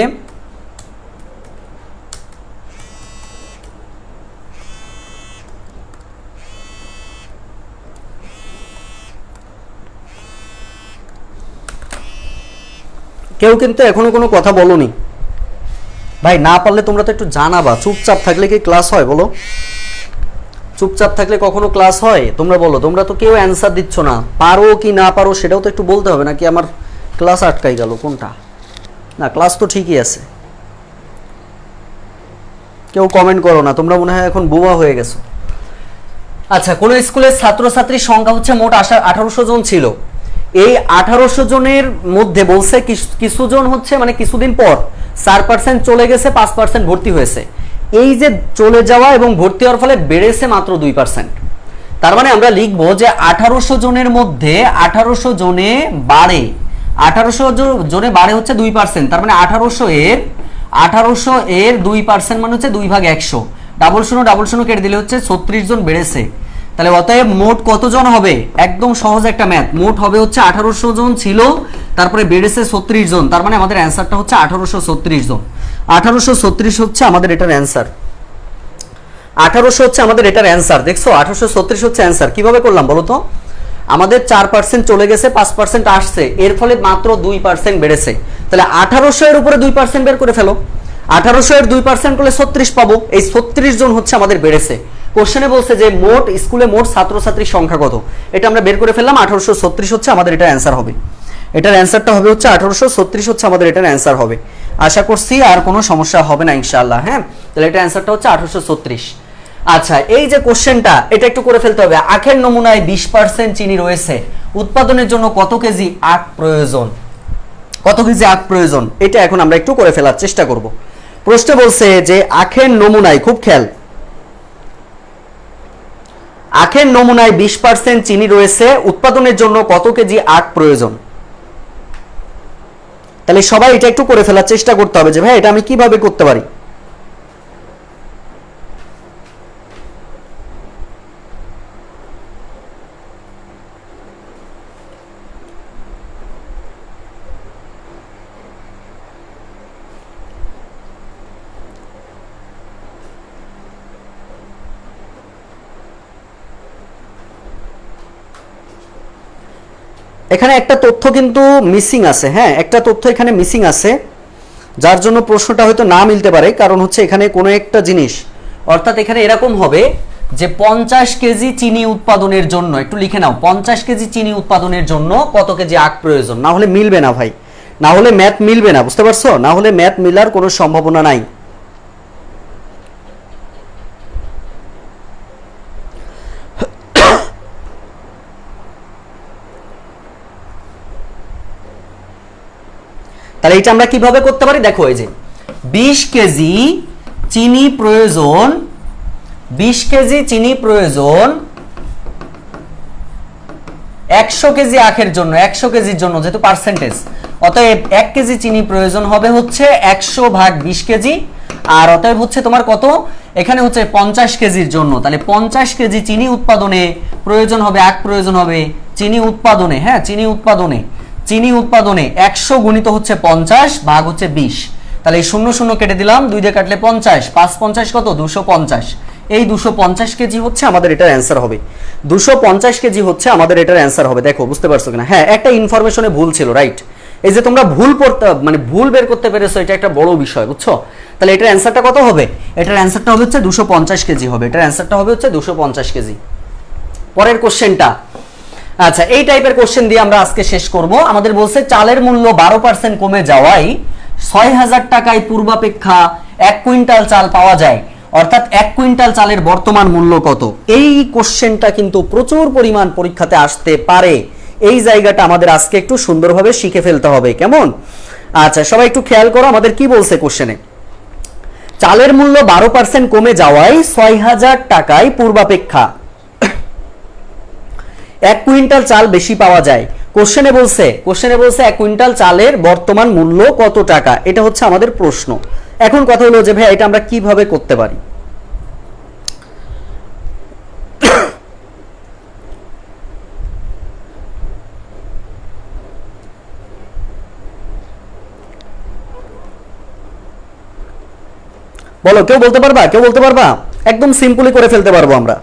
কেউ কিন্তু এখনো কোনো কথা বলোনি ভাই, না পারলে তোমরা তো একটু জানাবা। চুপচাপ থাকলে কি ক্লাস হয় বলো? চুপচাপ থাকলে কখনো ক্লাস হয়? তোমরা বলো, তোমরা তো কেউ অ্যান্সার দিচ্ছ না। পারো কি না পারো সেটাও তো একটু বলতে হবে নাকি? আমার ক্লাস আটকাই গেল কোনটা? না ক্লাস তো ঠিকই আছে। কেউ কমেন্ট করো না, তোমরা মনে হয় এখন বোবা হয়ে গেছো। আচ্ছা, কোন স্কুলের ছাত্রছাত্রীর সংখ্যা হচ্ছে মোট 1800 জন ছিল। এই 1800 জনের মধ্যে বলছে কিছু জন হচ্ছে মানে কিছুদিন পর 4% চলে গেছে, 5% ভর্তি হয়েছে। এই যে চলে যাওয়া এবং ভর্তি হওয়ার ফলে বেড়েছে মাত্র 2%। তার মানে আমরা লিখবো যে 1800 জনের মধ্যে 1800 জনে বাড়ে, 1800 জনে বাড়ে হচ্ছে 2%। তার মানে 1800 এর 2% মানে হচ্ছে 2/100। ডাবল শূন্য কেটে দিলে হচ্ছে 36 জন বেড়েছে। তাহলে অতএব মোট কতজন হবে? একদম সহজ একটা ম্যাথ। মোট হবে হচ্ছে 1800 জন ছিল, তারপরে বেড়েছে 36 জন। তার মানে আমাদের অ্যান্সারটা হচ্ছে 1836 জন। 1836 হচ্ছে আমাদের এটার অ্যান্সার। 1800 হচ্ছে আমাদের এটার অ্যান্সার। দেখছো 1836 হচ্ছে অ্যান্সার। কিভাবে করলাম বলো তো? আমাদের 4% চলে গেছে, 5% আসছে, এর ফলে মাত্র 2% বেড়েছে। তাহলে 1800 এর উপরে 2% বের করে ফেলো। 1800 এর 2% করলে 36 পাবো। এই 36 জন হচ্ছে আমাদের বেড়েছে। কোশ্চেনে বলছে যে মোট স্কুলে মোট ছাত্রছাত্রীর সংখ্যা কত, এটা আমরা বের করে ফেললাম। 1836 হচ্ছে আমাদের এটা অ্যান্সার হবে। এটার অ্যান্সারটা হবে হচ্ছে 1836 হচ্ছে আমাদের এটার অ্যান্সার হবে। আশা করছি আর কোনো সমস্যা হবে না ইনশাআল্লাহ। হ্যাঁ, তাহলে এটা অ্যান্সারটা হচ্ছে 1836। আচ্ছা, এই যে কোশ্চেনটা এটা একটু করে ফেলতে হবে। আখের নমুনায় 20% চিনি রয়েছে, উৎপাদনের জন্য কত কেজি আখ প্রয়োজন? কত কেজি আখ প্রয়োজন এটা এখন আমরা একটু করে ফেলার চেষ্টা করব। প্রশ্নে বলছে যে আখের নমুনায়, খুব খেয়াল, আখের নমুনায় 20% চিনি রয়েছে, উৎপাদনের জন্য কত কেজি আখ প্রয়োজন? তাহলে সবাই এটা একটু করে ফেলার চেষ্টা করতে হবে যে ভাই এটা আমি কিভাবে করতে পারি। এখানে একটা তথ্য কিন্তু মিসিং আছে। হ্যাঁ, একটা তথ্য এখানে মিসিং আছে, যার জন্য প্রশ্নটা হয়তো না মিলতে পারে। কারণ হচ্ছে এখানে কোনো একটা জিনিস, অর্থাৎ এখানে এরকম হবে যে 50 কেজি চিনি উৎপাদনের জন্য, একটু লিখে নাও, 50 কেজি চিনি উৎপাদনের জন্য কত কেজি আখ প্রয়োজন। না হলে মিলবে না ভাই, না হলে ম্যাথ মিলবে না, বুঝতে পারছো? না হলে ম্যাথ মিলার কোনো সম্ভাবনা নাই। তাহলে এটা আমরা কিভাবে করতে পারি, দেখো এই যে 20 কেজি চিনি প্রয়োজন, 20 কেজি চিনি প্রয়োজন 100 কেজি আখের জন্য, 100 কেজির জন্য যেহেতু পার্সেন্টেজ, অতএব 1 কেজি চিনি প্রয়োজন হবে হচ্ছে 100 ভাগ 20 কেজি, আর অতএব হচ্ছে তোমার কত, এখানে হচ্ছে 50 কেজির জন্য। তাহলে 50 কেজি চিনি উৎপাদনে প্রয়োজন হবে, আখ প্রয়োজন হবে চিনি উৎপাদনে, হ্যাঁ চিনি উৎপাদনে, চিনি উৎপাদনে 100 গুণিত হচ্ছে 50 ভাগ হচ্ছে 20। তাহলে এই 0 0 কেটে দিলাম, 2 দিয়ে কাটলে 50, 5 50 কত, 250। এই 250 কেজি হচ্ছে আমাদের এটার অ্যান্সার হবে, 250 কেজি হচ্ছে আমাদের এটার অ্যান্সার হবে। দেখো বুঝতে পারছো কিনা? হ্যাঁ একটা ইনফরমেশনে ভুল ছিল, রাইট। এই যে তোমরা ভুল পড়তে মানে ভুল বের করতে পেরেছো, এটা একটা বড় বিষয়, বুঝছো? তাহলে এটার অ্যান্সারটা কত হবে? এটার অ্যান্সারটা হবে হচ্ছে 250 কেজি হবে, এটার অ্যান্সারটা হবে হচ্ছে 250 কেজি। পরের কোশ্চেনটা, আচ্ছা এই টাইপের কোশ্চেন দিয়ে আমরা আজকে শেষ করব। আমাদের বলছে চালের মূল্য 12% কমে যাওয়ায় 6000 টাকায় পূর্বাপেক্ষা 1 কুইন্টাল চাল পাওয়া যায়, অর্থাৎ 1 কুইন্টাল চালের বর্তমান মূল্য কত? এই কোশ্চেনটা কিন্তু প্রচুর পরিমাণ পরীক্ষাতে আসতে পারে, এই জায়গাটা আমাদের আজকে একটু সুন্দরভাবে শিখে ফেলতে হবে, কেমন? আচ্ছা সবাই একটু খেয়াল করো আমাদের কি বলছে কোশ্চেনে, চালের মূল্য 12% কমে যাওয়ায় 6000 টাকায় পূর্বাপেক্ষা 1 কুইন্টাল চাল বেশি পাওয়া যায়। কোশ্চেনে বলছে 1 কুইন্টাল চালের বর্তমান মূল্য কত টাকা, এটা হচ্ছে আমাদের প্রশ্ন। এখন কথা হলো যে ভাই এটা আমরা কিভাবে করতে পারি? বলো, কেউ বলতে পারবা? কেউ বলতে পারবা? একদম সিম্পলি করে ফেলতে পারবো আমরা।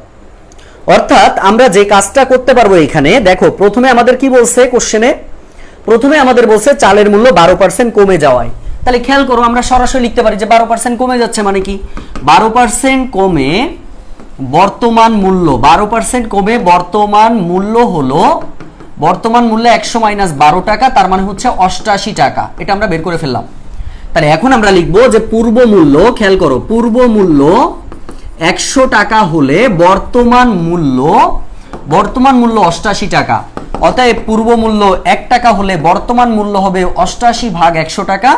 অর্থাৎ আমরা যে কাজটা করতে পারবো এখানে, দেখো প্রথমে আমাদের কি বলছে কোশ্চেনে, প্রথমে আমাদের বলছে চালের মূল্য 12% কমে যাওয়ায়। তাহলে খেয়াল করো আমরা সরাসরি লিখতে পারি যে 12% কমে যাচ্ছে মানে কি, 12% কমে বর্তমান মূল্য, 12% কমে বর্তমান মূল্য হলো, বর্তমান মূল্য 100 মাইনাস 12 টাকা, তার মানে হচ্ছে 88 টাকা। এটা আমরা বের করে ফেললাম। তাহলে এখন আমরা লিখবো যে পূর্ব মূল্য, খেয়াল করো পূর্ব মূল্য 100 টাকা হলে বর্তমান মূল্য 88 টাকা, অতএব পূর্ব মূল্য 1 টাকা হলে বর্তমান মূল্য হবে 88 ভাগ 100 টাকা,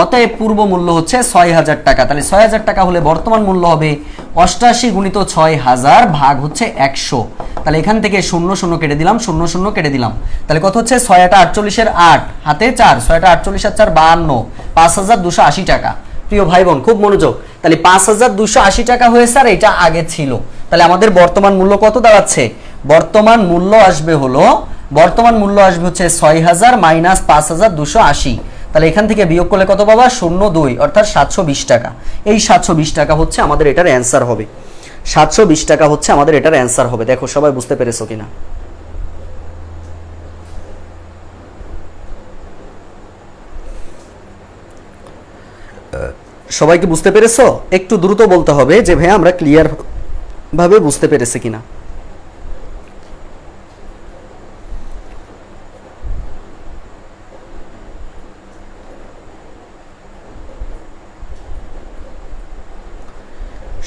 অতএব পূর্ব মূল্য হচ্ছে 6000 টাকা। তাহলে 6000 টাকা হলে বর্তমান মূল্য হবে 88 গুণিত 6000 ভাগ হচ্ছে 100। তাহলে এখান থেকে 0 0 কেটে দিলাম, 0 0 কেটে দিলাম, তাহলে কত হচ্ছে 6 8 48 এর 8 হাতে 4, 6 8 48 আর 4 52, 5280 টাকা। প্রিয় ভাই বোন খুব মনোযোগ, তাহলে 5280 টাকা হয়েছে, আর এটা আগে ছিল। তাহলে আমাদের বর্তমান মূল্য কত দাঁড়াচ্ছে? বর্তমান মূল্য আসবে হলো, বর্তমান মূল্য আসবে হচ্ছে 6000 মাইনাস 5280। তাহলে এখান থেকে বিয়োগ করলে কত পাবা? 02, অর্থাৎ 720 টাকা। এই 720 টাকা হচ্ছে আমাদের এটার অ্যান্সার হবে, 720 টাকা হচ্ছে আমাদের এটার অ্যান্সার হবে। দেখো সবাই বুঝতে পেরেছো কিনা? সবাইকে বুঝতে পেরেছো? একটু দ্রুত বলতে হবে যে ভাই আমরা ক্লিয়ার ভাবে বুঝতে পেরেছি কিনা।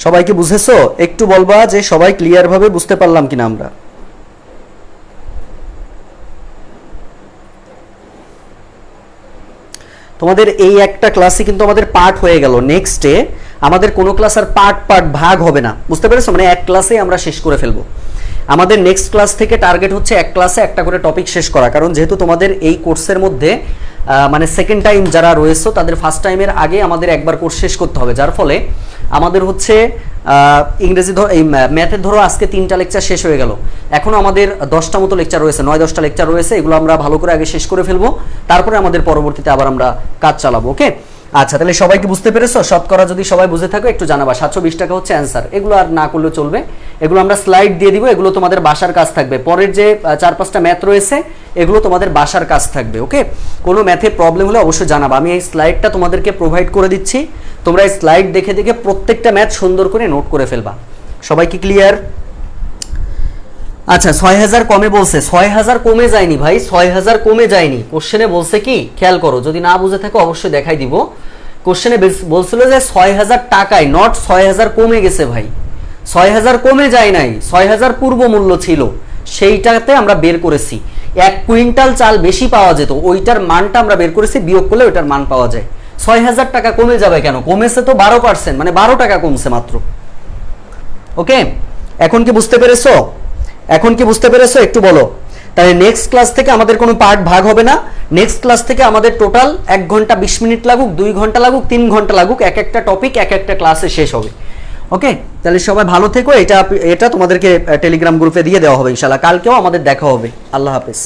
সবাইকে বুঝেছো? একটু বলবা যে সবাই ক্লিয়ার ভাবে বুঝতে পারলাম কিনা আমরা। তোমাদের এই একটা ক্লাসে কিন্তু আমাদের পার্ট হয়ে গেল, নেক্সটে আমাদের কোনো ক্লাস আর পার্ট পার্ট ভাগ হবে না, বুঝতে পেরেছো? মানে এক ক্লাসে আমরা শেষ করে ফেলবো। আমাদের নেক্সট ক্লাস থেকে টার্গেট হচ্ছে এক ক্লাসে একটা করে টপিক শেষ করা, কারণ যেহেতু তোমাদের এই কোর্সের মধ্যে মানে সেকেন্ড টাইম যারা রয়েছে তাদের ফার্স্ট টাইমের আগে আমাদের একবার কোর্স শেষ করতে হবে, যার ফলে আমাদের হচ্ছে ইংরেজি ধরো এই ম্যাথের ধরো আজকে 3টা লেকচার শেষ হয়ে গেল, এখনো আমাদের 10টা মতো লেকচার রয়েছে, 9-10টা লেকচার রয়েছে, এগুলো আমরা ভালো করে আগে শেষ করে ফেলবো, তারপরে আমাদের পরবর্তীতে আবার আমরা কাজ চালাবো। ওকে, আচ্ছা তাহলে সবাইকে বুঝতে পেরেছো? শতকরা যদি সবাই বুঝে থাকো একটু জানাবা। 720 টাকা হচ্ছে অ্যান্সার। এগুলো আর না করলেও চলবে, এগুলো আমরা স্লাইড দিয়ে দিব, এগুলো তোমাদের বাসার কাজ থাকবে। পরের যে 4-5টা ম্যাথ রয়েছে এগুলো তোমাদের বাসার কাজ থাকবে। ওকে, কোনো ম্যাথে প্রবলেম হলে অবশ্যই জানাবা, আমি এই স্লাইডটা তোমাদেরকে প্রোভাইড করে দিচ্ছি, তোমরা এই স্লাইড দেখে দেখে প্রত্যেকটা ম্যাথ সুন্দর করে নোট করে ফেলবা। সবাই কি ক্লিয়ার? আচ্ছা 6000 কমে বলছে, 6000 কমে যায়নি ভাই, 6000 কমে যায়নি। কোশ্চেনে বলছে কি, খেয়াল করো, যদি না বুঝে থাকো অবশ্যই দেখাই দিব। কোশ্চেনে বলছিল যে 6000 টাকায়, নট 6000 কমে গেছে ভাই, 6000 কমে যায় নাই, 6000 পূর্ব মূল্য ছিল, সেইটাতে আমরা বের করেছি। 1 কুইন্টাল চাল বেশি পাওয়া যেত, ওইটার মানটা আমরা বের করেছি, বিয়োগ করলে ওইটার মান পাওয়া যায়। 6000 টাকা কমে যাবে কেন? কমেছে তো 12%, মানে 12 টাকা কমছে মাত্র। ওকে, এখন কি বুঝতে পেরেছো? এখন কি বুঝতে পেরেছো একটু বলো। তাহলে নেক্সট ক্লাস থেকে আমাদের কোনো পার্ট ভাগ হবে না, নেক্সট ক্লাস থেকে আমাদের টোটাল 1 ঘন্টা 20 মিনিট লাগুক, 2 ঘন্টা লাগুক, 3 ঘন্টা লাগুক, এক একটা টপিক এক একটা ক্লাসে শেষ হবে। ওকে, তাহলে সবাই ভালো থেকো। এটা তোমাদেরকে টেলিগ্রাম গ্রুপে দিয়ে দেওয়া হবে ইনশাআল্লাহ, কালকেও আমাদের দেখা হবে। আল্লাহ হাফেজ।